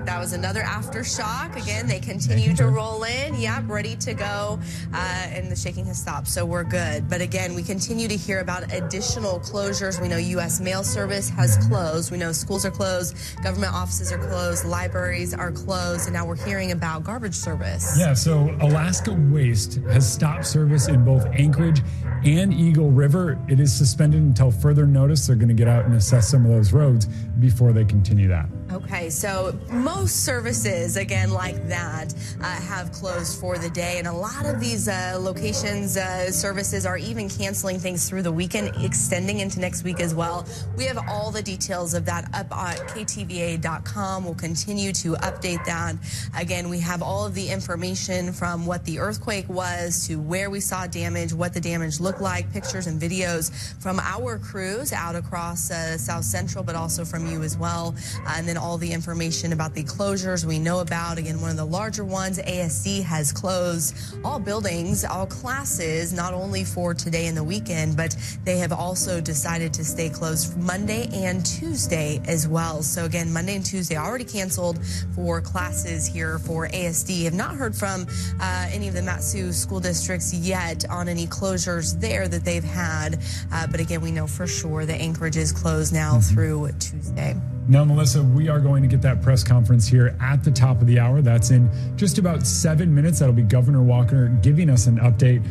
That was another aftershock. Again, they continue to roll in. Yep, ready to go. And the shaking has stopped, so we're good. But again, we continue to hear about additional closures. We know U.S. mail service has closed. We know schools are closed. Government offices are closed. Libraries are closed. And now we're hearing about garbage service. Yeah, so Alaska Waste has stopped service in both Anchorage and Eagle River. It is suspended until further notice. They're going to get out and assess some of those roads before they continue that. Okay, so most services, again, like that, have closed for the day. And a lot of these locations, services are even canceling things through the weekend, extending into next week as well. We have all the details of that up at ktva.com. We'll continue to update that. Again, we have all of the information from what the earthquake was to where we saw damage, what the damage looked like, pictures and videos from our crews out across South Central, but also from you as well. And then then all the information about the closures we know about. Again, one of the larger ones, ASD, has closed all buildings, all classes, not only for today and the weekend, but they have also decided to stay closed Monday and Tuesday as well. So again, Monday and Tuesday already canceled for classes here for ASD. Have not heard from any of the Mat-Su school districts yet on any closures there that they've had. But again, we know for sure that Anchorage is closed now through Tuesday. Now, Melissa, we are going to get that press conference here at the top of the hour. That's in just about 7 minutes. That'll be Governor Walker giving us an update.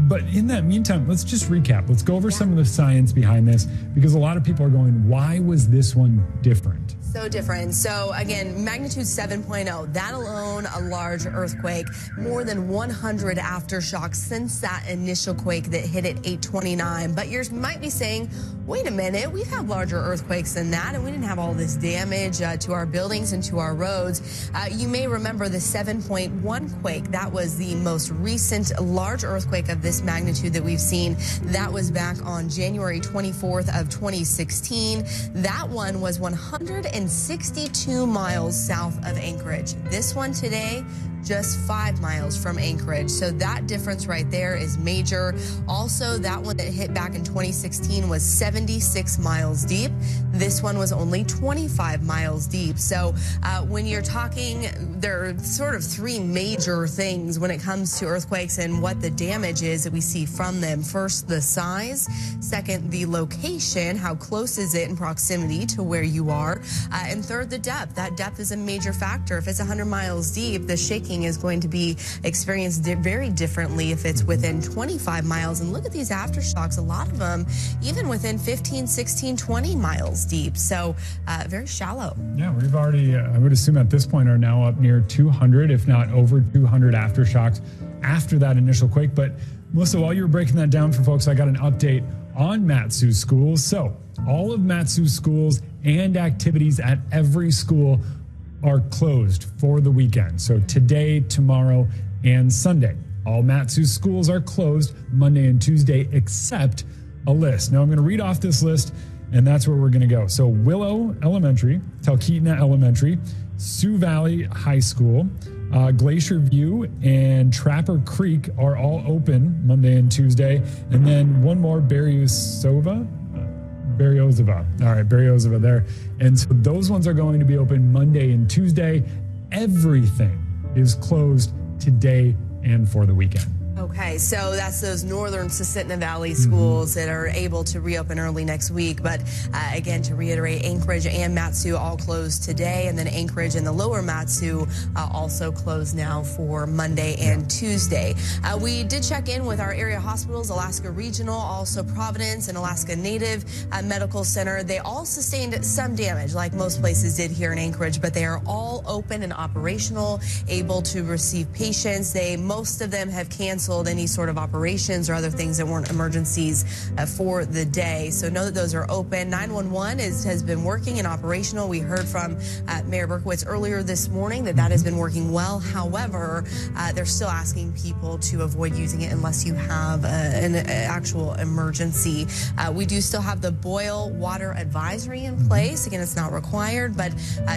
But in that meantime, let's just recap. Let's go over some of the science behind this, because a lot of people are going, why was this one different? So different. So again, magnitude 7.0, that alone, a large earthquake, more than 100 aftershocks since that initial quake that hit at 8:29. But you might be saying, wait a minute, we've had larger earthquakes than that, and we didn't have all this damage to our buildings and to our roads. You may remember the 7.1 quake. That was the most recent large earthquake of this magnitude that we've seen. That was back on January 24th of 2016. That one was 162 miles south of Anchorage. This one today, just 5 miles from Anchorage. So that difference right there is major. Also, that one that hit back in 2016 was 76 miles deep. This one was only 25 miles deep. So when you're talking, there are sort of three major things when it comes to earthquakes and what the damage is that we see from them. First, the size. Second, the location. How close is it in proximity to where you are? And third, the depth. That depth is a major factor. If it's 100 miles deep, the shaking is going to be experienced very differently if it's within 25 miles. And look at these aftershocks, a lot of them even within 15, 16, 20 miles deep. So very shallow. Yeah, we've already, I would assume at this point, are now up near 200, if not over 200 aftershocks after that initial quake. But Melissa, while you were breaking that down for folks, I got an update on Mat-Su schools. So all of Mat-Su schools and activities at every school are closed for the weekend. So today, tomorrow, and Sunday. All Mat-Su schools are closed Monday and Tuesday, except a list. Now I'm going to read off this list, and that's where we're going to go. So Willow Elementary, Talkeetna Elementary, Sioux Valley High School, Glacier View, and Trapper Creek are all open Monday and Tuesday. And then one more, Berryozova. All right, Berryozova there. And so those ones are going to be open Monday and Tuesday. Everything is closed today and for the weekend. Okay, so that's those northern Susitna Valley schools that are able to reopen early next week. But again, to reiterate, Anchorage and Mat-Su all closed today, and then Anchorage and the lower Mat-Su also closed now for Monday and Tuesday. We did check in with our area hospitals, Alaska Regional, also Providence and Alaska Native Medical Center. They all sustained some damage, like most places did here in Anchorage, but they are all open and operational, able to receive patients. Most of them have canceled any sort of operations or other things that weren't emergencies for the day. So know that those are open. 911 has been working and operational. We heard from Mayor Berkowitz earlier this morning that has been working well. However, they're still asking people to avoid using it unless you have an actual emergency. We do still have the boil water advisory in place. Again, it's not required, but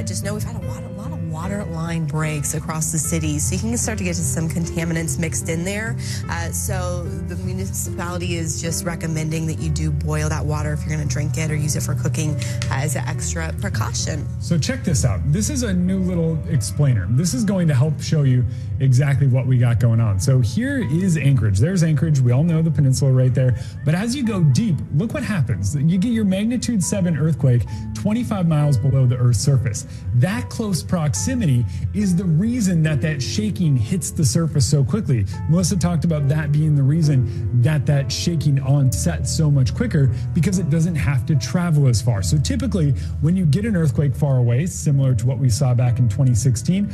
just know we've had a lot of water line breaks across the city. So you can start to get to some contaminants mixed in there. So the municipality is just recommending that you do boil that water if you're going to drink it or use it for cooking as an extra precaution. So check this out. This is a new little explainer. This is going to help show you exactly what we got going on. So here is Anchorage. There's Anchorage. We all know the peninsula right there. But as you go deep, look what happens. You get your magnitude 7 earthquake 25 miles below the Earth's surface. That close proximity is the reason that shaking hits the surface so quickly. Melissa talked about that being the reason that shaking onsets so much quicker, because it doesn't have to travel as far. So typically when you get an earthquake far away, similar to what we saw back in 2016,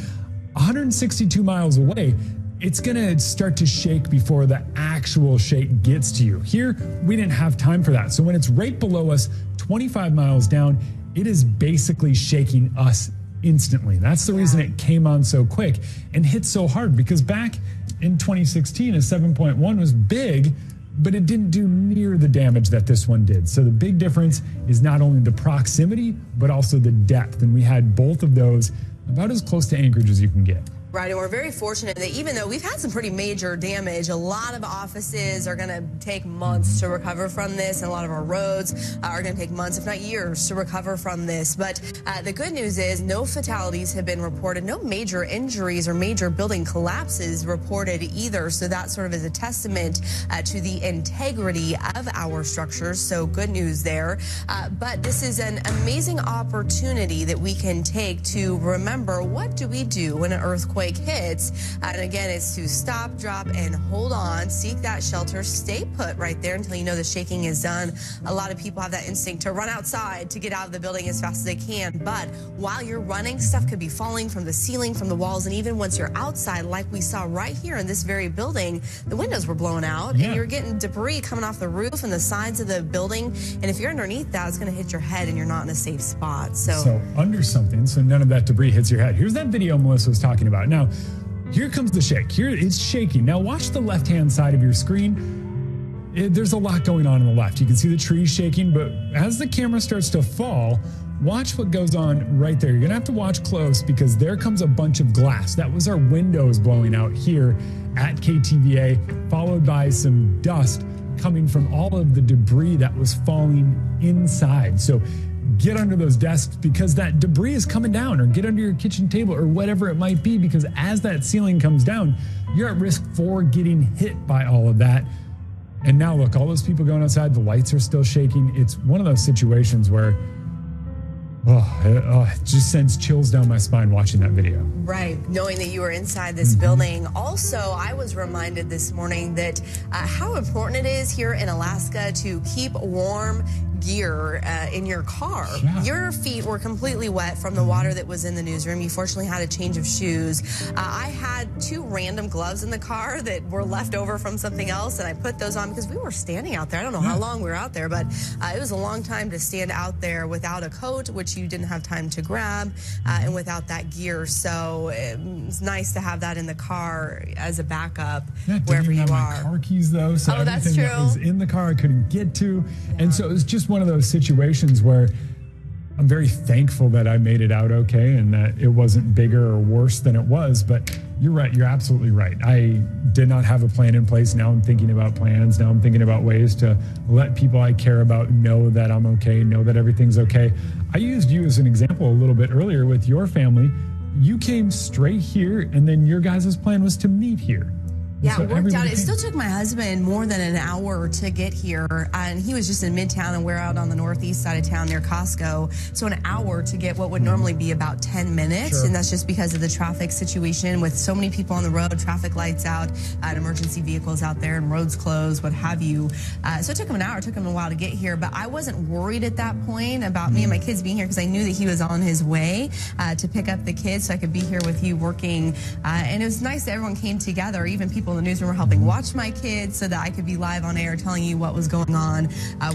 162 miles away, it's going to start to shake before the actual shake gets to you. Here, we didn't have time for that. So when it's right below us, 25 miles down, it is basically shaking us instantly. That's the reason it came on so quick and hit so hard, because back in 2016, a 7.1 was big, but it didn't do near the damage that this one did. So the big difference is not only the proximity, but also the depth. And we had both of those about as close to Anchorage as you can get. Right, and we're very fortunate that even though we've had some pretty major damage, a lot of offices are going to take months to recover from this, and a lot of our roads are going to take months, if not years, to recover from this. But the good news is no fatalities have been reported, no major injuries or major building collapses reported either. So that sort of is a testament to the integrity of our structures. So good news there. But this is an amazing opportunity that we can take to remember, what do we do when an earthquake hits? And again, it's to stop, drop, and hold on. Seek that shelter. Stay put right there until you know the shaking is done. A lot of people have that instinct to run outside to get out of the building as fast as they can. But while you're running, stuff could be falling from the ceiling, from the walls, and even once you're outside, like we saw right here in this very building, the windows were blown out, and you're getting debris coming off the roof and the sides of the building. And if you're underneath that, it's going to hit your head, and you're not in a safe spot. So under something, so none of that debris hits your head. Here's that video Melissa was talking about. Now, here comes the shake. Here it's shaking. Now watch the left-hand side of your screen. There's a lot going on the left. You can see the trees shaking, but as the camera starts to fall, watch what goes on right there. You're gonna have to watch close because there comes a bunch of glass. That was our windows blowing out here at KTVA, followed by some dust coming from all of the debris that was falling inside. So get under those desks because that debris is coming down, or get under your kitchen table or whatever it might be, because as that ceiling comes down, you're at risk for getting hit by all of that. And now look, all those people going outside, the lights are still shaking. It's one of those situations where it just sends chills down my spine watching that video. Right, knowing that you were inside this building. Also, I was reminded this morning that how important it is here in Alaska to keep warm gear in your car. Yeah. Your feet were completely wet from the water that was in the newsroom. You fortunately had a change of shoes. I had 2 random gloves in the car that were left over from something else, and I put those on because we were standing out there. I don't know how long we were out there, but it was a long time to stand out there without a coat, which you didn't have time to grab, and without that gear. So it's nice to have that in the car as a backup wherever you are. My car keys though, so that's everything that was in the car I couldn't get to, and so it was just one of those situations where I'm very thankful that I made it out okay and that it wasn't bigger or worse than it was. But you're right, you're absolutely right. I did not have a plan in place. Now I'm thinking about plans. Now I'm thinking about ways to let people I care about know that I'm okay, know that everything's okay. I used you as an example a little bit earlier with your family. You came straight here, and then your guys' plan was to meet here. Yeah, it worked out. It still took my husband more than an hour to get here, and he was just in Midtown, and we're out on the northeast side of town near Costco. So an hour to get what would normally be about 10 minutes, and that's just because of the traffic situation with so many people on the road, traffic lights out, and emergency vehicles out there, and roads closed, what have you. So it took him an hour. It took him a while to get here, but I wasn't worried at that point about me and my kids being here because I knew that he was on his way to pick up the kids, so I could be here with you working. And it was nice that everyone came together, even people in the newsroom were helping watch my kids so that I could be live on air telling you what was going on,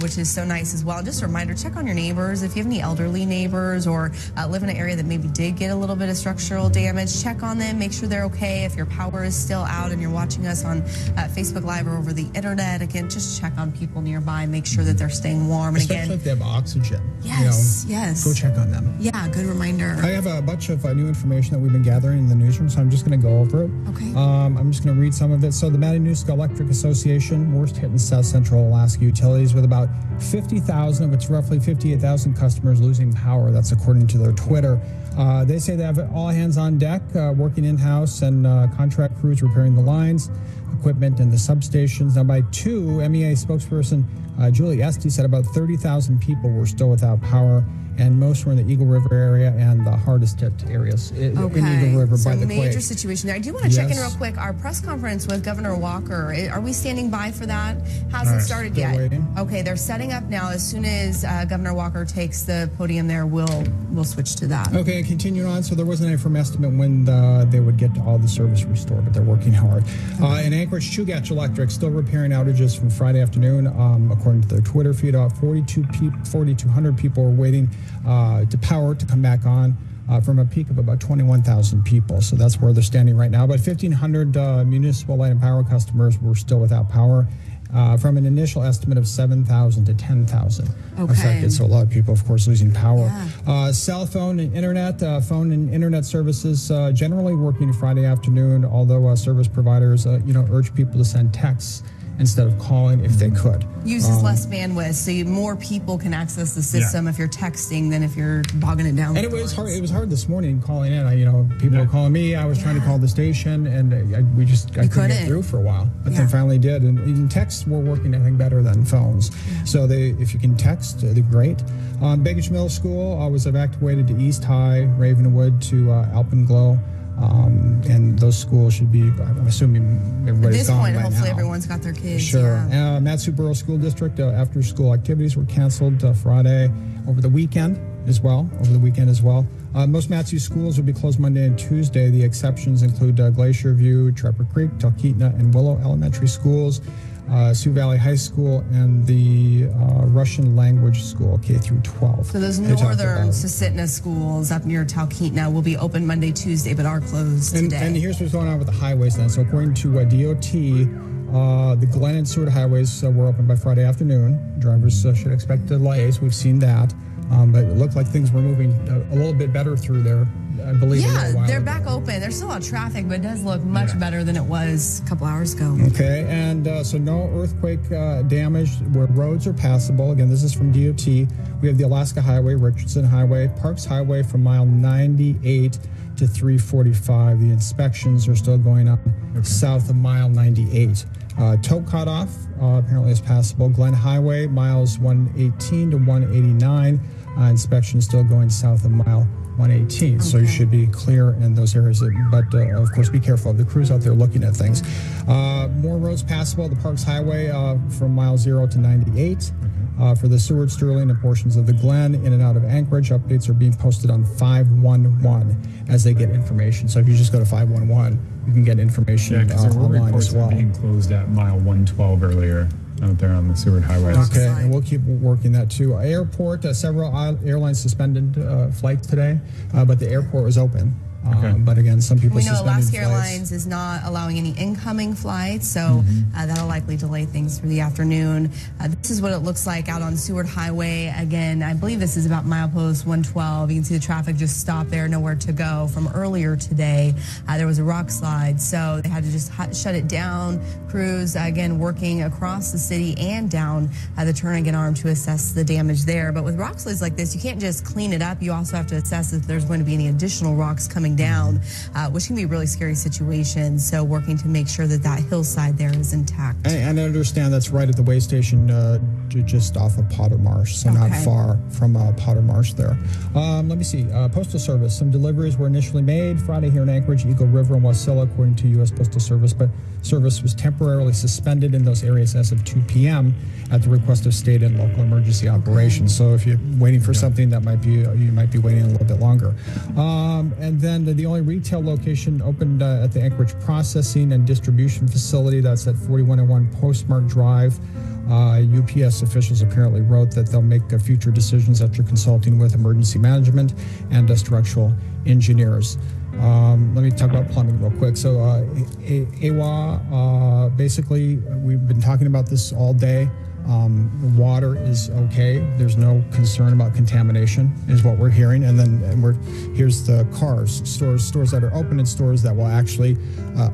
which is so nice as well. And just a reminder, check on your neighbors. If you have any elderly neighbors or live in an area that maybe did get a little bit of structural damage, check on them, make sure they're okay. If your power is still out and you're watching us on Facebook Live or over the internet, again, just check on people nearby, make sure that they're staying warm. And especially if they have oxygen. Yes, yes. Go check on them. Yeah, good reminder. I have a bunch of new information that we've been gathering in the newsroom, so I'm just going to go over it. Okay. I'm just going to read some of it. So the Matanuska Electric Association, worst hit in South Central Alaska utilities, with about 50,000 of its roughly 58,000 customers losing power. That's according to their Twitter. They say they have all hands on deck, working in-house, and contract crews repairing the lines, equipment, and the substations. Now, by 2, MEA spokesperson Julie Esty said about 30,000 people were still without power, and most were in the Eagle River area and the hardest hit areas in Eagle River by the quake. So major situation there. I do want to check in real quick. Our press conference with Governor Walker, are we standing by for that? Hasn't started yet. Waiting. Okay, they're setting up now. As soon as Governor Walker takes the podium there, we'll switch to that. Okay, continuing on. So there wasn't a firm estimate when they would get to all the service restored, but they're working hard. In Anchorage, Chugach Electric still repairing outages from Friday afternoon. According to their Twitter feed, about 4,200 people were waiting to power to come back on from a peak of about 21,000 people. So that's where they're standing right now. About 1,500 municipal light and power customers were still without power. from an initial estimate of 7,000 to 10,000 affected. So a lot of people, of course, losing power. Yeah. Cell phone and internet, phone and internet services generally working Friday afternoon, although service providers, urge people to send texts instead of calling if they could. Uses less bandwidth, so more people can access the system if you're texting than if you're bogging it down. And it was hard. It was hard this morning calling in. People were calling me. I was trying to call the station, and I couldn't get through for a while. But then finally did. And texts were working, I think, better than phones. Yeah. So if you can text, they're great. Baggage Middle School was evacuated to East High, Ravenwood to Alpenglow. And those schools should be, I'm assuming everybody's gone by now. At this point, hopefully everyone's got their kids. Sure. Mat-Su-Borough School District, after-school activities were canceled Friday over the weekend as well. Most Mat-Su schools will be closed Monday and Tuesday. The exceptions include Glacier View, Trapper Creek, Talkeetna, and Willow Elementary Schools, Sioux Valley High School, and the Russian Language School, K through 12. So those northern Susitna schools up near Talkeetna will be open Monday, Tuesday, but are closed today. And here's what's going on with the highways then. So according to DOT, the Glen and Seward highways were open by Friday afternoon. Drivers should expect delays. We've seen that. But it looked like things were moving a little bit better through there, I believe. Yeah, they're back open. There's still a lot of traffic, but it does look much better than it was a couple hours ago. Okay, and so no earthquake damage where roads are passable. Again, this is from DOT. We have the Alaska Highway, Richardson Highway, Parks Highway from mile 98 to 345. The inspections are still going on south of mile 98. Tote Cutoff apparently is passable. Glen Highway, miles 118 to 189. Inspection still going south of mile 118. Okay. So you should be clear in those areas. But, of course, be careful. The crews out there looking at things. More roads passable. The Parks Highway from mile 0 to 98. For the Seward, Sterling, and portions of the Glen, in and out of Anchorage, updates are being posted on 511 as they get information. So if you just go to 511, you can get information online as well. Being closed at mile 112 earlier out there on the Seward Highway. Okay, and we'll keep working that too. Airport, several airlines suspended flights today, but the airport was open. But again, some people suspended flights. We know Alaska Airlines is not allowing any incoming flights, so that'll likely delay things through the afternoon. This is what it looks like out on Seward Highway. Again, I believe this is about milepost 112. You can see the traffic just stopped there, nowhere to go. From earlier today, there was a rock slide, so they had to just shut it down. Crews, again, working across the city and down the Turnagain Arm to assess the damage there. But with rock slides like this, you can't just clean it up. You also have to assess if there's going to be any additional rocks coming down, which can be a really scary situation. So working to make sure that that hillside there is intact. And I understand that's right at the way station just off of Potter Marsh, so not far from Potter Marsh there. Let me see. Postal Service. Some deliveries were initially made Friday here in Anchorage, Eagle River, and Wasilla, according to U.S. Postal Service, but service was temporarily suspended in those areas as of 2 p.m. at the request of state and local emergency operations. So if you're waiting for something, that might be you might be waiting a little bit longer. And then the only retail location opened at the Anchorage Processing and Distribution Facility. That's at 4101 Postmark Drive. UPS officials apparently wrote that they'll make future decisions after consulting with emergency management and structural engineers. Let me talk about plumbing real quick. So AWA, basically, we've been talking about this all day. The water is okay. There's no concern about contamination, is what we're hearing. And then here's the cars, stores that are open, and stores that will actually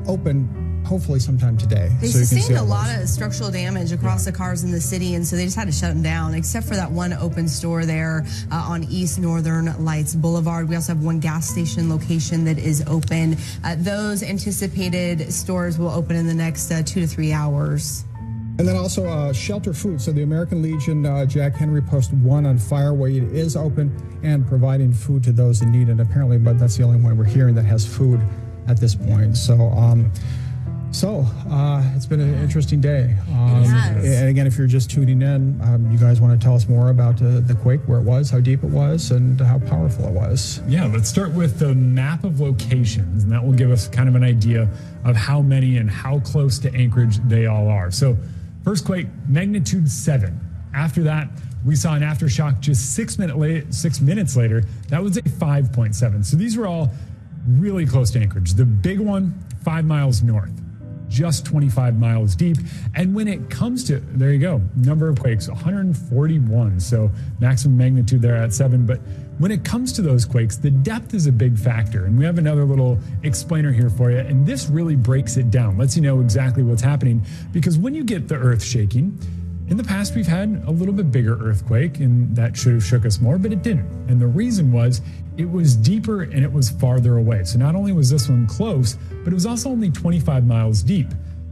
open hopefully sometime today. They sustained a lot of structural damage across the cars in the city, and so they just had to shut them down, except for that one open store there on East Northern Lights Boulevard. We also have one gas station location that is open. Those anticipated stores will open in the next 2 to 3 hours. And then also shelter food. So the American Legion Jack Henry Post 1 on Fireway, it is open and providing food to those in need. And apparently, but that's the only one we're hearing that has food at this point. So it's been an interesting day. And again, if you're just tuning in, you guys want to tell us more about the quake, where it was, how deep it was, and how powerful it was. Yeah, let's start with the map of locations, and that will give us kind of an idea of how many and how close to Anchorage they all are. So first quake, magnitude 7. After that, we saw an aftershock just 6 minutes later. That was a 5.7. So these were all really close to Anchorage. The big one, 5 miles north. just 25 miles deep. And when it comes to, there you go, number of quakes, 141. So maximum magnitude there at 7. But when it comes to those quakes, the depth is a big factor. And we have another little explainer here for you. And this really breaks it down, lets you know exactly what's happening. Because when you get the earth shaking, in the past, we've had a little bit bigger earthquake, and that should have shook us more, but it didn't. And the reason was it was deeper and it was farther away. So not only was this one close, but it was also only 25 miles deep.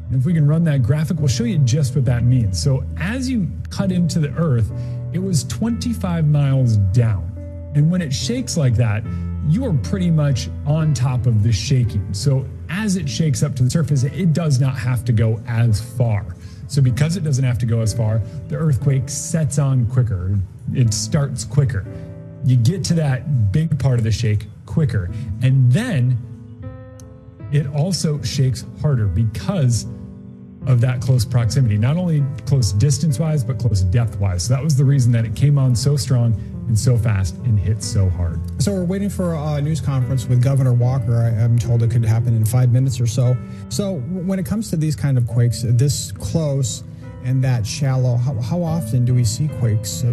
And if we can run that graphic, we'll show you just what that means. So as you cut into the earth, it was 25 miles down. And when it shakes like that, you are pretty much on top of the shaking. So as it shakes up to the surface, it does not have to go as far. So because it doesn't have to go as far, the earthquake sets on quicker. It starts quicker. You get to that big part of the shake quicker. And then it also shakes harder because of that close proximity. Not only close distance-wise, but close depth-wise. So that was the reason that it came on so strong and so fast and hit so hard. So we're waiting for a news conference with Governor Walker. I'm told it could happen in 5 minutes or so. So when it comes to these kind of quakes, this close and that shallow, how often do we see quakes,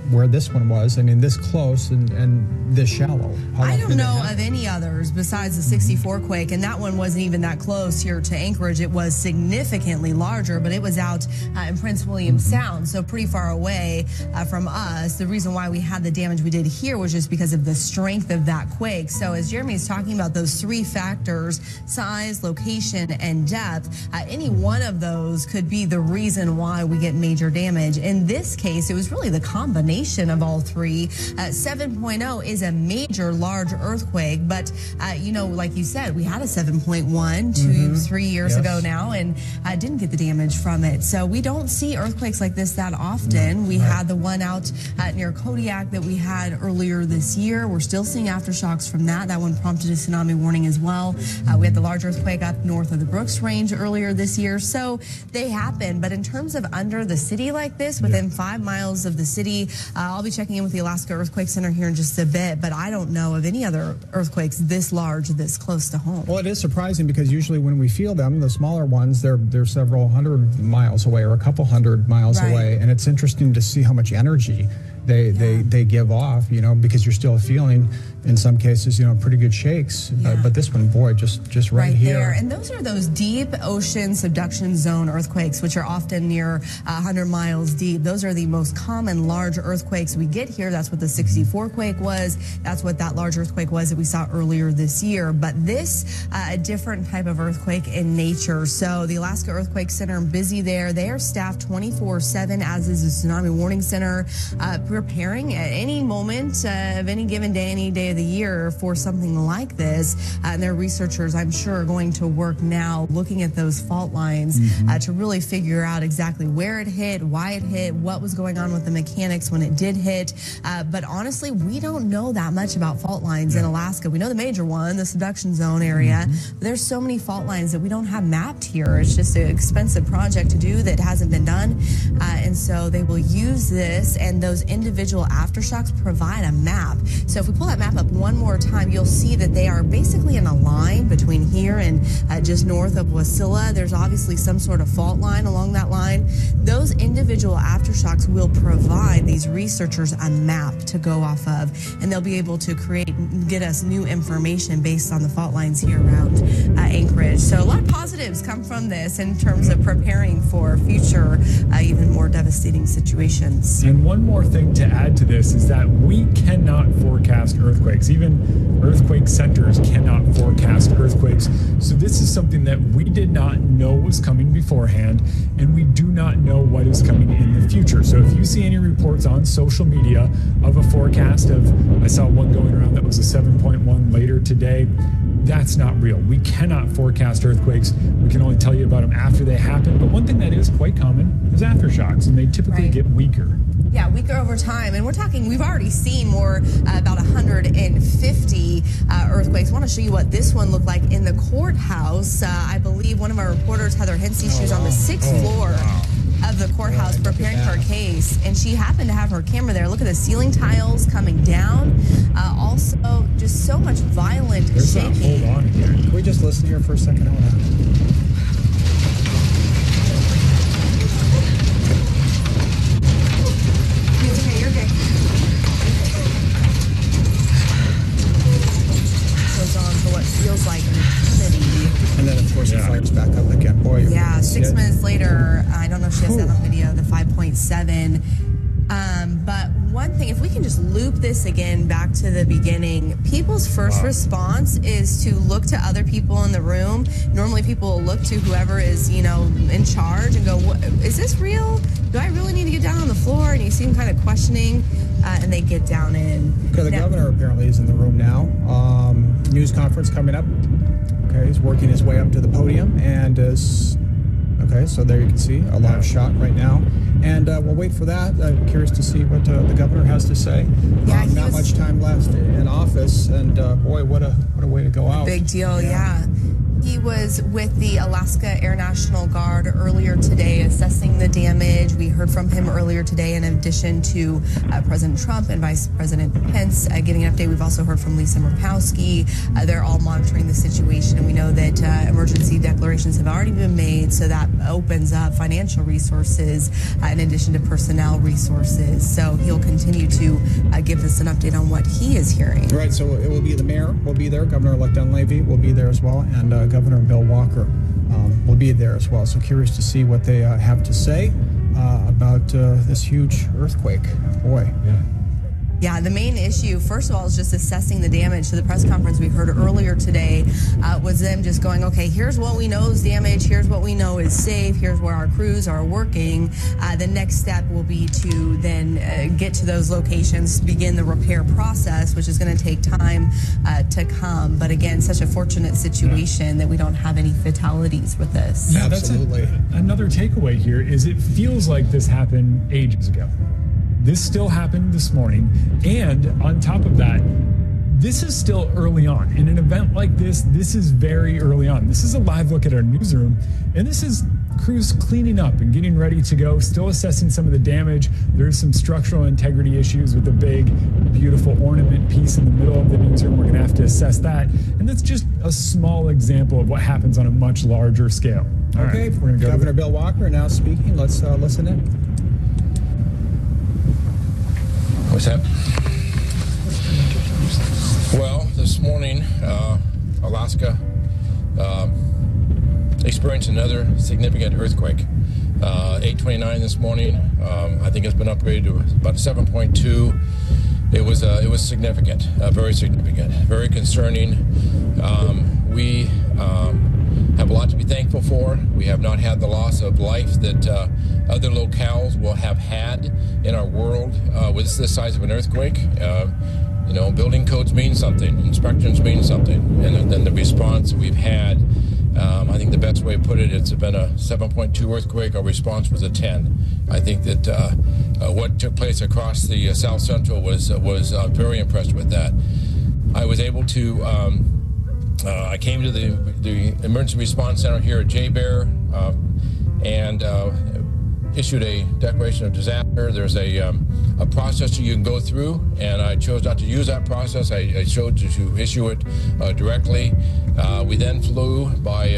where this one was? I mean, this close and this shallow. I don't know of any others besides the 64 quake, and that one wasn't even that close here to Anchorage. It was significantly larger, but it was out in Prince William Sound, so pretty far away from us. The reason why we had the damage we did here was just because of the strength of that quake. So as Jeremy is talking about those 3 factors, size, location, and depth, any one of those could be the reason why we get major damage. In this case, it was really the combination of all 3. 7.0 is a major large earthquake, but like you said, we had a 7.1 3 years ago now, and didn't get the damage from it. So we don't see earthquakes like this that often. We had the one out near Kodiak that we had earlier this year. We're still seeing aftershocks from that. That one prompted a tsunami warning as well. We had the large earthquake up north of the Brooks Range earlier this year. So they happen, but in terms of under the city like this, within 5 miles of the city, I'll be checking in with the Alaska Earthquake Center here in just a bit, but I don't know of any other earthquakes this large, this close to home. Well, it is surprising because usually when we feel them, the smaller ones, they're several hundred miles away or a couple hundred miles away, and it's interesting to see how much energy they give off, because you're still feeling, in some cases, pretty good shakes. But this one, boy, just right here. There. And those are those deep ocean subduction zone earthquakes, which are often near 100 miles deep. Those are the most common large earthquakes we get here. That's what the 64 quake was. That's what that large earthquake was that we saw earlier this year. But this, a different type of earthquake in nature. So the Alaska Earthquake Center, busy there. They are staffed 24/7, as is the Tsunami Warning Center, preparing at any moment of any given day, any day of the year for something like this. And their researchers, I'm sure, are going to work now looking at those fault lines to really figure out exactly where it hit, why it hit, what was going on with the mechanics when it did hit. But honestly, we don't know that much about fault lines in Alaska. We know the major one, the subduction zone area. But there's so many fault lines that we don't have mapped here. It's just an expensive project to do that hasn't been done. And so they will use this, and those individual aftershocks provide a map. So if we pull that map up one more time, you'll see that they are basically in a line between here and just north of Wasilla. There's obviously some sort of fault line along that line. Those individual aftershocks will provide these researchers a map to go off of, and they'll be able to get us new information based on the fault lines here around Anchorage. So a lot of positives come from this in terms of preparing for future, even more devastating situations. And one more thing to add to this is that we cannot forecast earthquakes. Even earthquake centers cannot forecast earthquakes. So this is something that we did not know was coming beforehand, and we do not know what is coming in the future. So if you see any reports on social media of a forecast I saw one going around that was a 7.1 later today, that's not real. We cannot forecast earthquakes. We can only tell you about them after they happen. But one thing that is quite common is aftershocks, and they typically get weaker. Yeah, weaker over time. And we've already seen about 150 earthquakes. I want to show you what this one looked like in the courthouse. I believe one of our reporters, Heather Hensey, she was on the 6th floor of the courthouse preparing for a case, and she happened to have her camera there. Look at the ceiling tiles coming down. Also, just so much violent shaking. Hold on here. Can we just listen here for a second? 7. But one thing, if we can just loop this again back to the beginning, people's first response is to look to other people in the room. Normally people will look to whoever is, in charge and go, is this real? Do I really need to get down on the floor? And you see them kind of questioning, and they get down in. Okay, the governor apparently is in the room now. News conference coming up. Okay, he's working his way up to the podium and is, okay, so there you can see a live shot right now. And we'll wait for that. I'm curious to see what the governor has to say. Yeah, not much time left in office, and boy, what a way to go out. Big deal, yeah. He was with the Alaska Air National Guard earlier today assessing the damage. We heard from him earlier today in addition to President Trump and Vice President Pence giving an update. We've also heard from Lisa Murkowski. They're all monitoring the situation. We know that emergency declarations have already been made, so that opens up financial resources in addition to personnel resources. So he'll continue to give us an update on what he is hearing. Right, so it will be the mayor will be there, Governor-elect Dunleavy will be there as well, and Governor Bill Walker will be there as well. So curious to see what they have to say about this huge earthquake. Boy. Yeah, the main issue, first of all, is just assessing the damage. So the press conference we heard earlier today was them just going, okay, here's what we know is damage, here's what we know is safe, here's where our crews are working. The next step will be to then get to those locations, begin the repair process, which is going to take time to come. But again, such a fortunate situation that we don't have any fatalities with this. Yeah, absolutely. That's another takeaway here is it feels like this happened ages ago. This still happened this morning, and on top of that, this is still early on. In an event like this is very early on. This is a live look at our newsroom, and this is crews cleaning up and getting ready to go, still assessing some of the damage. There's some structural integrity issues with the big, beautiful ornament piece in the middle of the newsroom. We're going to have to assess that, and that's just a small example of what happens on a much larger scale. All okay, right, we're going to go Governor Bill Walker now speaking. Let's listen in. What's that? Well, this morning, Alaska experienced another significant earthquake. 8:29 this morning. I think it's been upgraded to about 7.2. It was significant, very significant, very concerning. We have a lot to be thankful for. We have not had the loss of life that other locales will have had in our world with the size of an earthquake. Building codes mean something, inspections mean something, and then the response we've had, I think the best way to put it, it's been a 7.2 earthquake. Our response was a 10. I think that what took place across the South Central was very impressed with that. I was able to. I came to the Emergency Response Center here at J-Bear and issued a declaration of disaster. There's a process you can go through, and I chose not to use that process. I chose to issue it directly. We then flew by